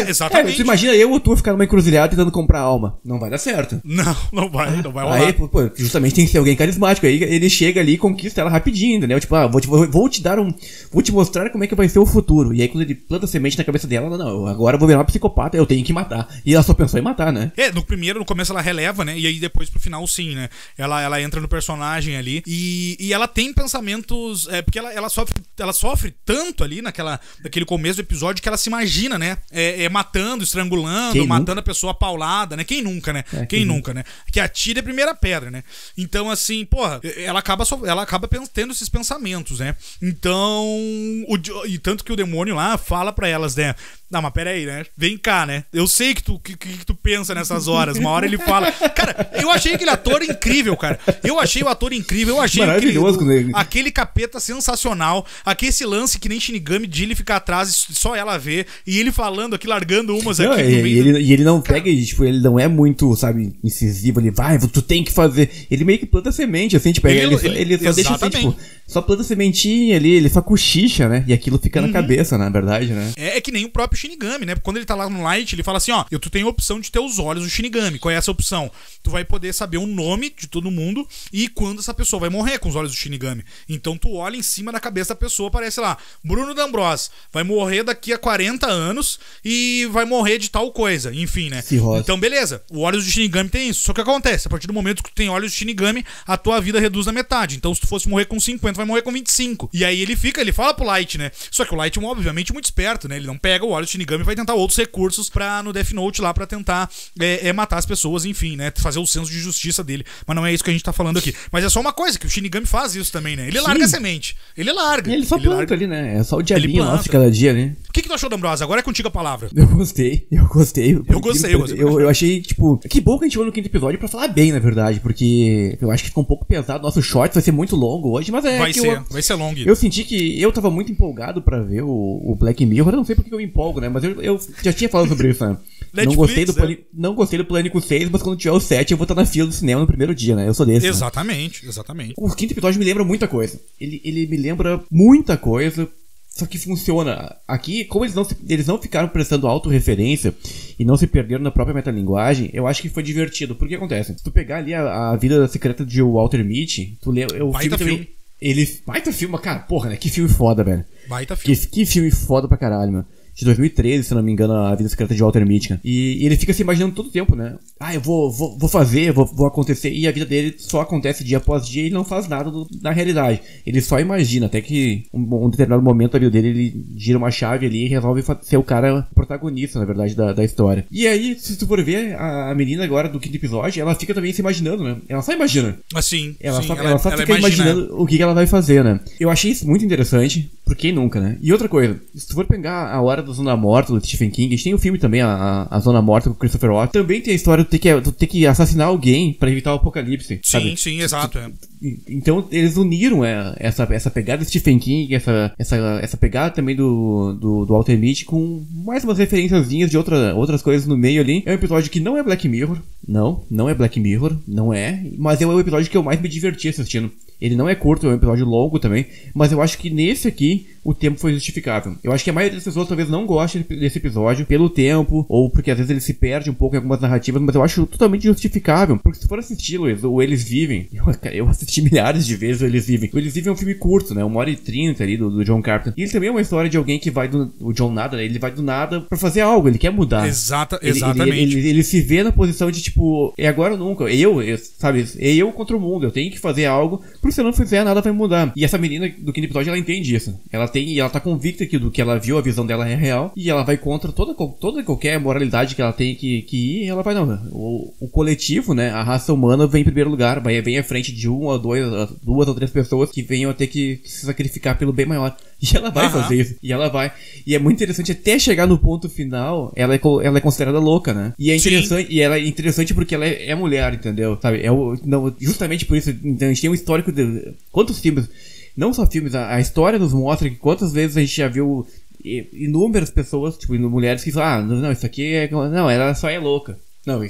Exatamente. Você imagina eu ou tu ficar numa encruzilhada tentando comprar alma. Não vai dar certo. Não vai rolar. Aí, justamente tem que ser alguém carismático. Aí ele chega ali e conquista ela rapidinho, entendeu? Tipo, vou te mostrar como é que vai ser o futuro. E aí quando ele planta semente na cabeça dela, ela, não, agora eu vou virar uma psicopata, eu tenho que matar. E ela só pensou em matar, né? né? No começo ela releva, né? E aí depois pro final sim, né? Ela entra no personagem ali e ela tem pensamentos... porque ela sofre tanto ali naquele começo do episódio que ela se imagina, né? Matando, estrangulando, matando a pessoa paulada, né? Quem nunca, né? Quem nunca, né? Que atira a primeira pedra, né? Então, assim, porra, ela acaba tendo esses pensamentos, né? Então... E tanto que o demônio lá fala pra elas, né? Não, mas pera aí, né? Vem cá, né? Eu sei que tu pensa nessas horas. Uma hora ele fala... Cara, eu achei aquele ator incrível, cara. Eu achei o ator incrível. Eu achei aquele capeta sensacional. Esse lance que nem Shinigami de ele ficar atrás e só ela ver. E ele falando aqui, largando umas aqui no meio. E ele não pega, tipo, ele não é muito, sabe, incisivo. Ele vai, tu tem que fazer. Ele meio que planta semente, assim, tipo, ele só deixa assim, tipo... Só planta sementinha ali, ele só cochicha, né? E aquilo fica na cabeça, na verdade, né? É que nem o próprio Shinigami, né? Quando ele tá lá no Light, ele fala assim, ó, tu tem a opção de ter os olhos do Shinigami. Qual é essa opção? Tu vai poder saber o nome de todo mundo e quando essa pessoa vai morrer com os olhos do Shinigami. Então tu olha em cima da cabeça da pessoa, aparece lá, Bruno D'Ambrosio vai morrer daqui a 40 anos e vai morrer de tal coisa. Enfim, né? Então beleza, o olhos do Shinigami tem isso. Só que acontece, a partir do momento que tu tem olhos do Shinigami, a tua vida reduz na metade. Então se tu fosse morrer com 50, vai morrer com 25. E aí ele fala pro Light, né? Só que o Light é obviamente muito esperto, né? Ele não pega o olho do Shinigami e vai tentar outros recursos no Death Note lá pra tentar matar as pessoas, enfim, né? Fazer o senso de justiça dele. Mas não é isso que a gente tá falando aqui. Mas é só uma coisa, que o Shinigami faz isso também, né? Ele larga a semente. Ele larga. Ele só planta ali, né? É só o diabinho nosso de cada dia, né? O que tu achou, D'Ambrosio? Agora é contigo a palavra. Eu gostei. Eu gostei. Eu achei, tipo... Que bom que a gente chegou no 5º episódio pra falar bem, na verdade. Porque eu acho que ficou um pouco pesado. Nosso short vai ser muito longo hoje, mas vai ser longo. Eu senti que eu tava muito empolgado pra ver o Black Mirror. Eu não sei porque eu me empolgo, né? Mas eu já tinha falado sobre isso, né? Não gostei do Pânico 6, mas quando tiver o 7 eu vou estar na fila do cinema no primeiro dia, né? Eu sou desse. Exatamente. O 5º episódio me lembra muita coisa. Ele me lembra muita coisa, só que funciona. Aqui, como eles não ficaram prestando autorreferência e não se perderam na própria metalinguagem, eu acho que foi divertido. Porque acontece? Se tu pegar ali a vida secreta de Walter Mitty, tu lembra. Baita filme. Baita filme, cara, porra, né? Que filme foda, velho. Baita filme. Que filme foda pra caralho, mano. De 2013, se não me engano, a vida secreta de Walter Mitty. E ele fica se imaginando todo o tempo, né? Eu vou fazer, vou acontecer. E a vida dele só acontece dia após dia e ele não faz nada na realidade. Ele só imagina, até que um determinado momento da vida dele, ele gira uma chave ali e resolve ser o cara protagonista, na verdade, da história. E aí, se tu for ver, a menina agora do 5º episódio, ela fica também se imaginando, né? Ela só imagina. Assim. Ela só fica imaginando o que ela vai fazer, né? Eu achei isso muito interessante, por quem nunca, né? E outra coisa, se tu for pegar a hora da Zona Morta do Stephen King, a gente tem o filme também, a Zona Morta com o Christopher Walken. Também tem a história de tu ter que assassinar alguém pra evitar o apocalipse. Sim, exato. Então eles uniram essa pegada do Stephen King, essa pegada também do Walter Mitty com mais umas referenciazinhas de outras coisas no meio ali. É um episódio que não é Black Mirror. Não é Black Mirror, não é. Mas é o episódio que eu mais me diverti assistindo. Ele não é curto, é um episódio longo também, mas eu acho que nesse aqui o tempo foi justificável. Eu acho que a maioria das pessoas talvez não goste desse episódio pelo tempo, ou porque às vezes ele se perde um pouco em algumas narrativas, mas eu acho totalmente justificável. Porque se for assistir, Luiz, o Eles Vivem, eu assisti milhares de vezes o Eles Vivem. O Eles Vivem é um filme curto, né? 1h30 ali do John Carpenter. E ele também é uma história de alguém que vai o John nada, né? Ele vai do nada pra fazer algo, ele quer mudar. Exatamente. Ele se vê na posição de tipo, é agora ou nunca. Sabe? É eu contra o mundo, eu tenho que fazer algo, porque se eu não fizer nada vai mudar. E essa menina do 5º episódio, ela entende isso. Ela tá convicta que do que ela viu, a visão dela é real, e ela vai contra toda qualquer moralidade que ela tem que ir, e ela vai, não, o coletivo, né, a raça humana vem em primeiro lugar, vem à frente de duas ou três pessoas que venham a ter que se sacrificar pelo bem maior. E ela vai fazer isso. E ela vai. E é muito interessante, até chegar no ponto final, ela é considerada louca, né? E é interessante, e ela é interessante porque ela é mulher, entendeu? Sabe? Justamente por isso, então, a gente tem um histórico de quantos filmes, não só filmes, a história nos mostra que quantas vezes a gente já viu inúmeras pessoas, tipo, mulheres que falam, não, isso aqui ela só é louca. Não,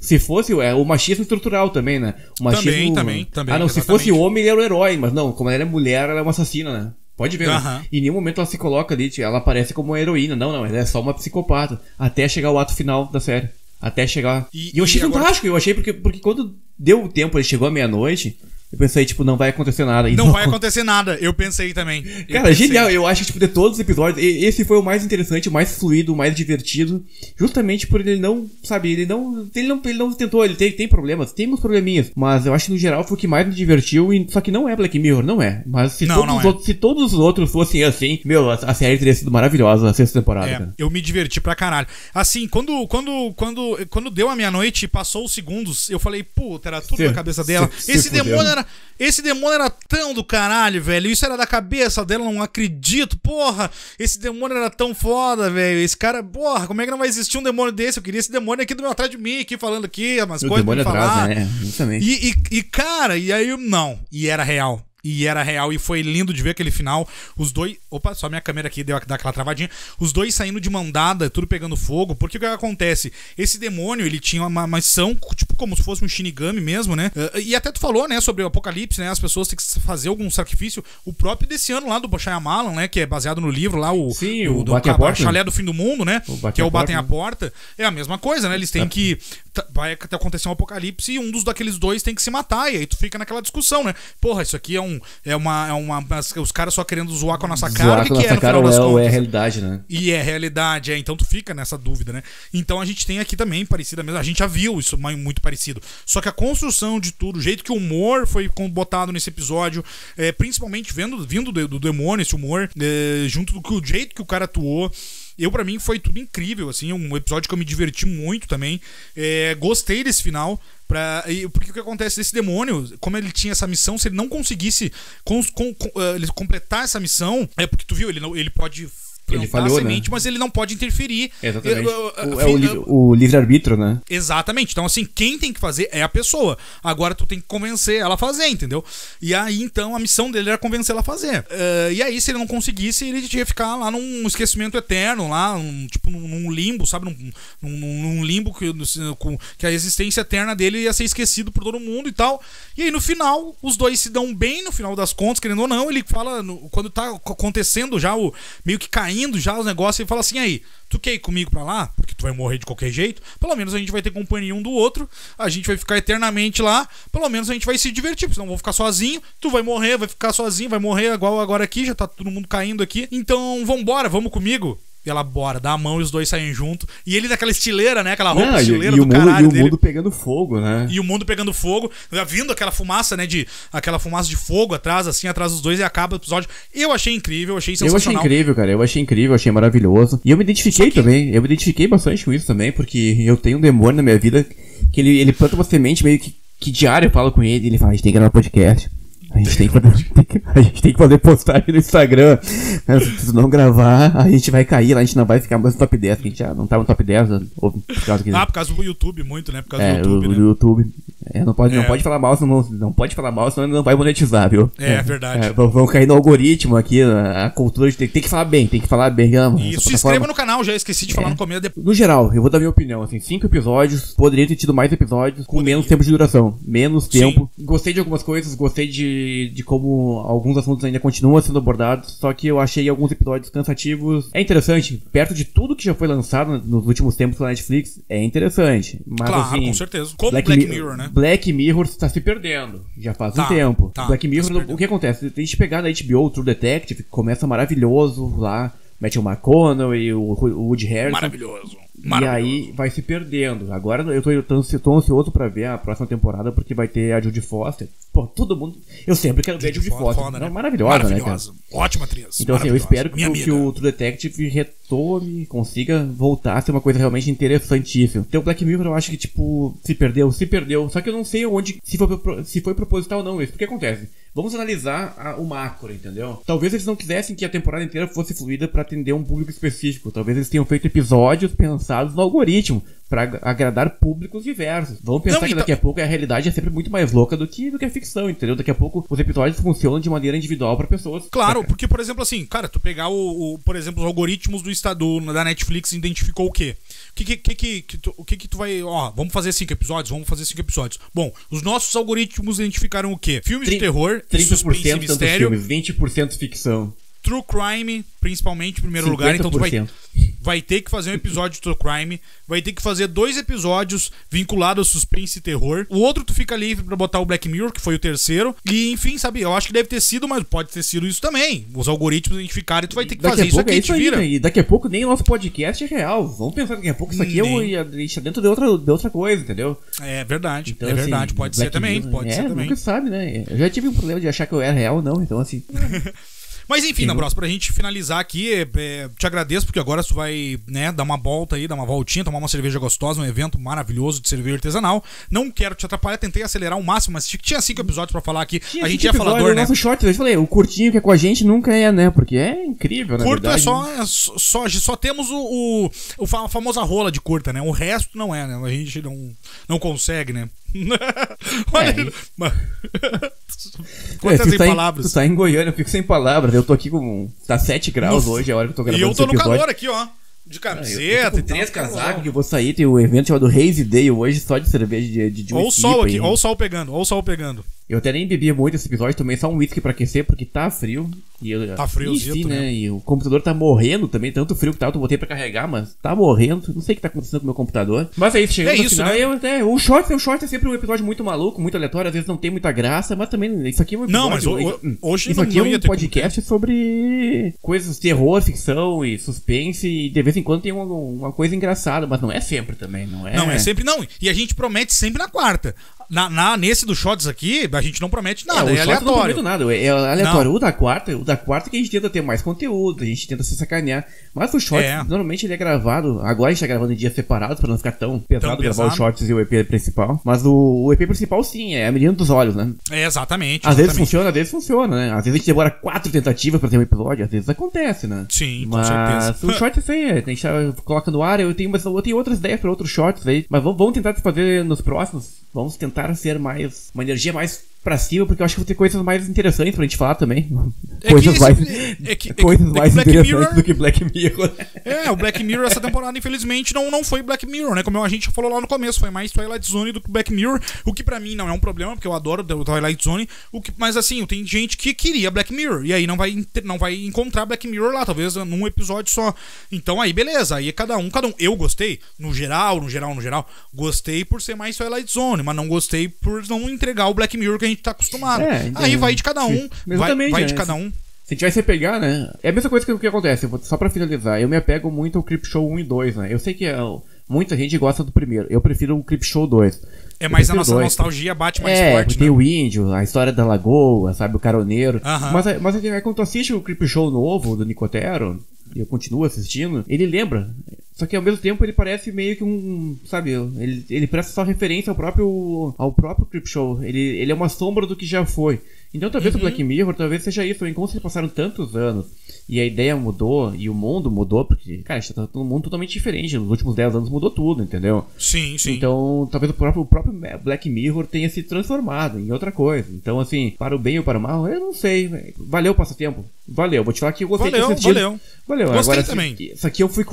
se fosse o machismo estrutural também, né? O machismo, também. Se fosse homem, ele era o herói, mas não, como ela é mulher, ela é uma assassina, né? Pode ver, né? Em nenhum momento ela se coloca ali, ela aparece como uma heroína. Não, ela é só uma psicopata. Até chegar o ato final da série. Até chegar... E eu achei fantástico, eu achei porque quando deu o tempo, ele chegou à meia-noite, Eu pensei, tipo, não vai acontecer nada. Não vai acontecer nada, eu pensei também. Cara, genial, eu acho que, tipo, de todos os episódios, esse foi o mais interessante, o mais fluido, o mais divertido, justamente por ele não, sabe, ele não tentou, ele tem problemas, tem uns probleminhas, mas eu acho que no geral foi o que mais me divertiu, só que não é Black Mirror, não é, mas se todos os outros fossem assim, meu, a série teria sido maravilhosa, a sexta temporada, cara. Eu me diverti pra caralho. Assim, quando deu a meia-noite e passou os segundos, eu falei, puta, era tudo na cabeça dela. Esse demônio era tão do caralho, velho. Isso era da cabeça dela, não acredito. Porra, esse demônio era tão foda, velho. Esse cara, porra, como é que não vai existir um demônio desse? Eu queria esse demônio aqui atrás de mim, aqui falando aqui, umas coisas pra me falar. Né? Justamente. E, cara, e aí, não. E era real. E foi lindo de ver aquele final. Os dois... Opa, só minha câmera aqui deu aquela travadinha. Os dois saindo de mão dada, tudo pegando fogo. Porque o que acontece? Esse demônio, ele tinha uma missão, tipo como se fosse um Shinigami mesmo, né? E até tu falou, né, sobre o apocalipse, né? As pessoas têm que fazer algum sacrifício. O próprio desse ano lá, do Shyamalan, né? Que é baseado no livro lá, o Batem a Porta. Chalé do Fim do Mundo, né? Que é o Batem a Porta. É a mesma coisa, né? Eles têm que... Vai acontecer um apocalipse e um daqueles dois tem que se matar. E aí tu fica naquela discussão, né? Porra, isso aqui os caras só querendo zoar com a nossa cara. Zoar com a nossa cara ou é a realidade, né? E é realidade, então tu fica nessa dúvida, né? Então a gente tem aqui também parecida mesmo. A gente já viu isso muito parecido. Só que a construção de tudo, o jeito que o humor foi botado nesse episódio, principalmente vindo do demônio, esse humor, junto do jeito que o cara atuou. Pra mim foi tudo incrível, assim, um episódio que eu me diverti muito também. Gostei desse final. Porque o que acontece desse demônio, como ele tinha essa missão, se ele não conseguisse ele completar essa missão, porque tu viu, ele pode ele falhou, semente, né? Mas ele não pode interferir. Exatamente. O livre-arbítrio, né? Exatamente. Então, assim, quem tem que fazer é a pessoa. Agora tu tem que convencer ela a fazer, entendeu? E aí, então, a missão dele era convencer ela a fazer. E aí, se ele não conseguisse, ele tinha que ficar lá num esquecimento eterno, lá, tipo, num limbo, sabe? Num limbo que a existência eterna dele ia ser esquecido por todo mundo e tal. E aí, no final, os dois se dão bem, no final das contas, querendo ou não. Ele fala, quando tá acontecendo já meio que caindo já os negócios, ele fala assim, aí, tu quer ir comigo pra lá? Porque tu vai morrer de qualquer jeito. Pelo menos a gente vai ter companhia um do outro. A gente vai ficar eternamente lá. Pelo menos a gente vai se divertir, porque senão eu vou ficar sozinho. Tu vai morrer, vai ficar sozinho, vai morrer igual agora aqui, já tá todo mundo caindo aqui. Então, vambora, vamos comigo. E ela bora, dá a mão e os dois saem junto. E ele daquela estileira, né? Aquela roupa estileira do caralho dele. E o mundo pegando fogo, né? E o mundo pegando fogo. Vindo aquela fumaça, né? Aquela fumaça de fogo atrás, assim, atrás dos dois. E acaba o episódio. Eu achei incrível, achei sensacional. Eu achei incrível, cara. Eu achei incrível, achei maravilhoso. E eu me identifiquei também. Eu me identifiquei bastante com isso também. Porque eu tenho um demônio na minha vida que ele planta uma semente meio que diário eu falo com ele. E ele fala, a gente tem que gravar podcast. A gente tem que fazer postagem no Instagram. Se não gravar, a gente vai cair lá, a gente não vai ficar mais no top 10, que a gente já não tá no top 10. Por causa do YouTube, muito, né? Por causa do YouTube. Do YouTube. Não pode falar mal, senão não pode falar mal, senão não vai monetizar, viu? É verdade. Vamos cair no algoritmo aqui, a cultura de tem que falar bem, E se inscreva no canal, já esqueci de falar no começo. No geral, eu vou dar minha opinião, assim, 5 episódios, poderia ter tido mais episódios com menos tempo de duração. Menos tempo. Gostei de algumas coisas, gostei de como alguns assuntos ainda continuam sendo abordados, só que eu achei alguns episódios cansativos. É interessante, perto de tudo que já foi lançado nos últimos tempos pela Netflix, é interessante. Mas, claro, assim, com certeza. Como Black Mirror, né? Black Mirror está se perdendo, já faz um tempo. Black Mirror, o que acontece? A gente pegar na HBO, o True Detective, que começa maravilhoso lá, Matthew McConaughey, o Woody Harrelson. Maravilhoso. E aí vai se perdendo. Agora eu tô ansioso pra ver a próxima temporada, porque vai ter a Jodie Foster. Pô, todo mundo... Eu sempre quero ver a Jodie Foster. Foda, né? Maravilhosa, né, cara? Ótima atriz. Então, assim, eu espero que o True Detective retome, consiga voltar a ser uma coisa realmente interessantíssima. Então, o Black Mirror, eu acho que, tipo, se perdeu. Só que eu não sei onde, se foi proposital ou não isso. O que acontece? Vamos analisar o macro, entendeu? Talvez eles não quisessem que a temporada inteira fosse fluida pra atender um público específico. Talvez eles tenham feito episódios pensados no algoritmo pra agradar públicos diversos. Vamos pensar que daqui a pouco a realidade é sempre muito mais louca do que a ficção, entendeu? Daqui a pouco os episódios funcionam de maneira individual pra pessoas. Claro, porque, por exemplo, assim, cara, tu pegar por exemplo, os algoritmos da Netflix identificou o quê? O que tu vai... vamos fazer 5 episódios. Bom, os nossos algoritmos identificaram o quê? Filmes de terror, 30% suspense e mistério. Filmes, 20% ficção. True crime, principalmente, em primeiro lugar. Então tu vai ter que fazer um episódio de True Crime, vai ter que fazer 2 episódios vinculados ao suspense e terror. O outro tu fica livre pra botar o Black Mirror, que foi o terceiro. E enfim, sabe, eu acho que deve ter sido, mas pode ter sido isso também. Os algoritmos identificaram e tu vai ter que fazer isso aqui, a gente vira. E daqui a pouco nem o nosso podcast é real. Vamos pensar daqui a pouco isso aqui deixa dentro de outra coisa, entendeu? É verdade, então, é verdade, assim, pode ser também, pode ser também. Nunca sabe, né? Eu já tive um problema de achar que eu era real ou não, então assim... Mas enfim, D'Ambrosio, pra gente finalizar aqui, te agradeço porque agora tu vai, né, dar uma volta aí, dar uma voltinha, tomar uma cerveja gostosa, um evento maravilhoso de cerveja artesanal. Não quero te atrapalhar, tentei acelerar o máximo, mas tinha 5 episódios pra falar aqui. A gente é falador, né? Nosso short, eu falei, o curtinho que é com a gente nunca é, né? Porque é incrível, na curto verdade. Só temos a famosa rola de curta, né? O resto não é, né? A gente não consegue, né? Olha, quantas sem palavras. Tu tá em Goiânia, eu fico sem palavras. Eu tô aqui tá 7 graus hoje, é a hora que eu tô gravando. E eu tô no episódio. calor aqui, ó. De camiseta, eu tô com 3 casacos que eu vou sair. Tem um evento chamado Hazy Day hoje, só de cerveja de Olha o sol aqui, olha o sol pegando. Eu até nem bebi muito esse episódio, tomei só um whisky pra aquecer, porque tá frio. Tá friozito, né? E o computador tá morrendo também, tanto frio que tá, eu botei pra carregar, mas tá morrendo. Não sei o que tá acontecendo com o meu computador. Mas é isso, chegando no final, né? O short é sempre um episódio muito maluco, muito aleatório, às vezes não tem muita graça, mas também isso aqui é um episódio... Não, mas hoje isso aqui é um podcast sobre coisas, terror, ficção e suspense, e de vez em quando tem uma coisa engraçada, mas não é sempre também, não é... Não, é sempre não, e a gente promete sempre na quarta. Nesse dos shots aqui, a gente não promete nada, é aleatório. Não prometo nada, é aleatório. O da quarta que a gente tenta ter mais conteúdo, a gente tenta se sacanear. Mas o shorts, normalmente ele é gravado. Agora a gente tá gravando em dias separados pra não ficar tão pesado gravar os shorts e o EP principal. Mas o EP principal, sim, é a menina dos olhos, né? É, exatamente. Às vezes funciona, né? Às vezes a gente demora 4 tentativas pra ter um episódio, às vezes acontece, né? Sim, com certeza. O short é isso aí, a gente coloca no ar. Eu tenho outras ideias pra outros shorts aí. Mas vamos tentar fazer nos próximos. Vamos tentar ser uma energia mais pra cima, porque eu acho que vou ter coisas mais interessantes pra gente falar também. Coisas mais interessantes do que Black Mirror. O Black Mirror essa temporada, infelizmente, não foi Black Mirror, né? Como a gente falou lá no começo, foi mais Twilight Zone do que Black Mirror, o que pra mim não é um problema, porque eu adoro o Twilight Zone, mas assim, tem gente que queria Black Mirror, e aí não vai encontrar Black Mirror lá, talvez num episódio só. Então aí, beleza, aí cada um. Eu gostei, no geral, gostei por ser mais Twilight Zone, mas não gostei por não entregar o Black Mirror que a gente tá acostumado. Aí vai de cada um. Vai de cada um. Se a gente vai se pegar, né? É a mesma coisa que acontece. Só pra finalizar, eu me apego muito ao Creepshow 1 e 2, né? Eu sei que muita gente gosta do primeiro. Eu prefiro o Creepshow 2. É mais a nossa nostalgia bate mais forte, tem né? o índio, a história da lagoa, sabe? O caroneiro. Mas quando tu assiste o Creepshow novo do Nicotero, e eu continuo assistindo, ele lembra. Só que ao mesmo tempo ele parece meio que sabe, ele presta só referência ao próprio Creepshow. Ele é uma sombra do que já foi. Então talvez o Black Mirror, talvez seja isso. Enquanto se passaram tantos anos e a ideia mudou e o mundo mudou, porque, cara, a gente tá num mundo totalmente diferente. Nos últimos 10 anos mudou tudo, entendeu? Sim. Então talvez o próprio Black Mirror tenha se transformado em outra coisa. Então assim, para o bem ou para o mal, eu não sei. Valeu o passatempo? Valeu. Vou te falar que eu gostei de assistir. Valeu. Gostei agora, também. Isso aqui eu fui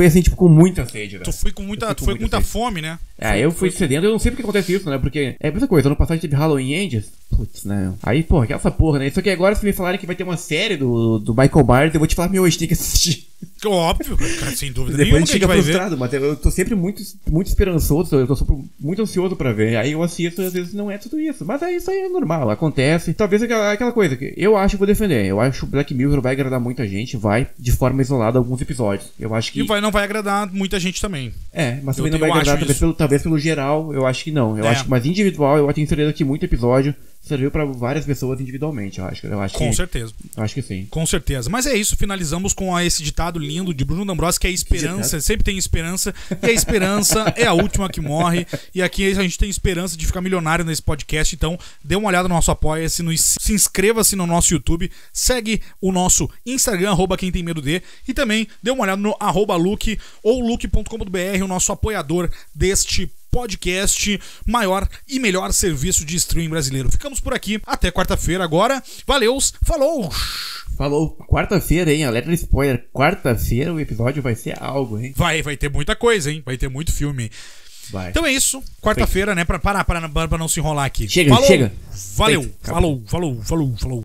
assim, tipo, com muita sede, velho. Tu foi com muita fome, né? Eu fui sedento, eu não sei porque acontece isso, né? Porque é a mesma coisa, ano passado teve Halloween Ends. Putz, né? Aí, porra, essa porra, né? Só que agora se me falarem que vai ter uma série do Michael Myers, eu vou te falar, a gente tem que assistir. Óbvio, cara, sem dúvida nenhuma. Depois que a gente fica frustrado, mas eu tô sempre muito esperançoso, eu tô muito ansioso pra ver. Aí eu assisto e às vezes não é tudo isso. Mas isso aí é normal, acontece. Talvez aquela coisa que eu acho que vou defender. Eu acho que o Black Mirror vai agradar muita gente, vai de forma isolada alguns episódios. Eu acho que... E não vai agradar muita gente também. Mas também não vai agradar, talvez pelo geral, eu acho que não. Eu acho que mais individual, eu tenho certeza que muito episódio serviu pra várias pessoas individualmente, eu acho com certeza. Eu acho que sim. Com certeza. Mas é isso, finalizamos com esse ditado lindo de Bruno D'Ambrosio, que é a esperança, sempre tem esperança, e a esperança é a última que morre, e aqui a gente tem esperança de ficar milionário nesse podcast, então dê uma olhada no nosso Apoia-se, se inscreva-se no nosso YouTube, segue o nosso Instagram, @quem tem medo de, e também dê uma olhada no @Luke ou luke.com.br, o nosso apoiador deste podcast, maior e melhor serviço de streaming brasileiro. Ficamos por aqui, até quarta-feira agora. Valeus, falou! Falou, quarta-feira, hein? Alerta de spoiler. Quarta-feira o episódio vai ser algo, hein? Vai ter muita coisa, hein? Vai ter muito filme. Vai. Então é isso, quarta-feira, né? Pra não se enrolar aqui. Chega. Valeu, falou.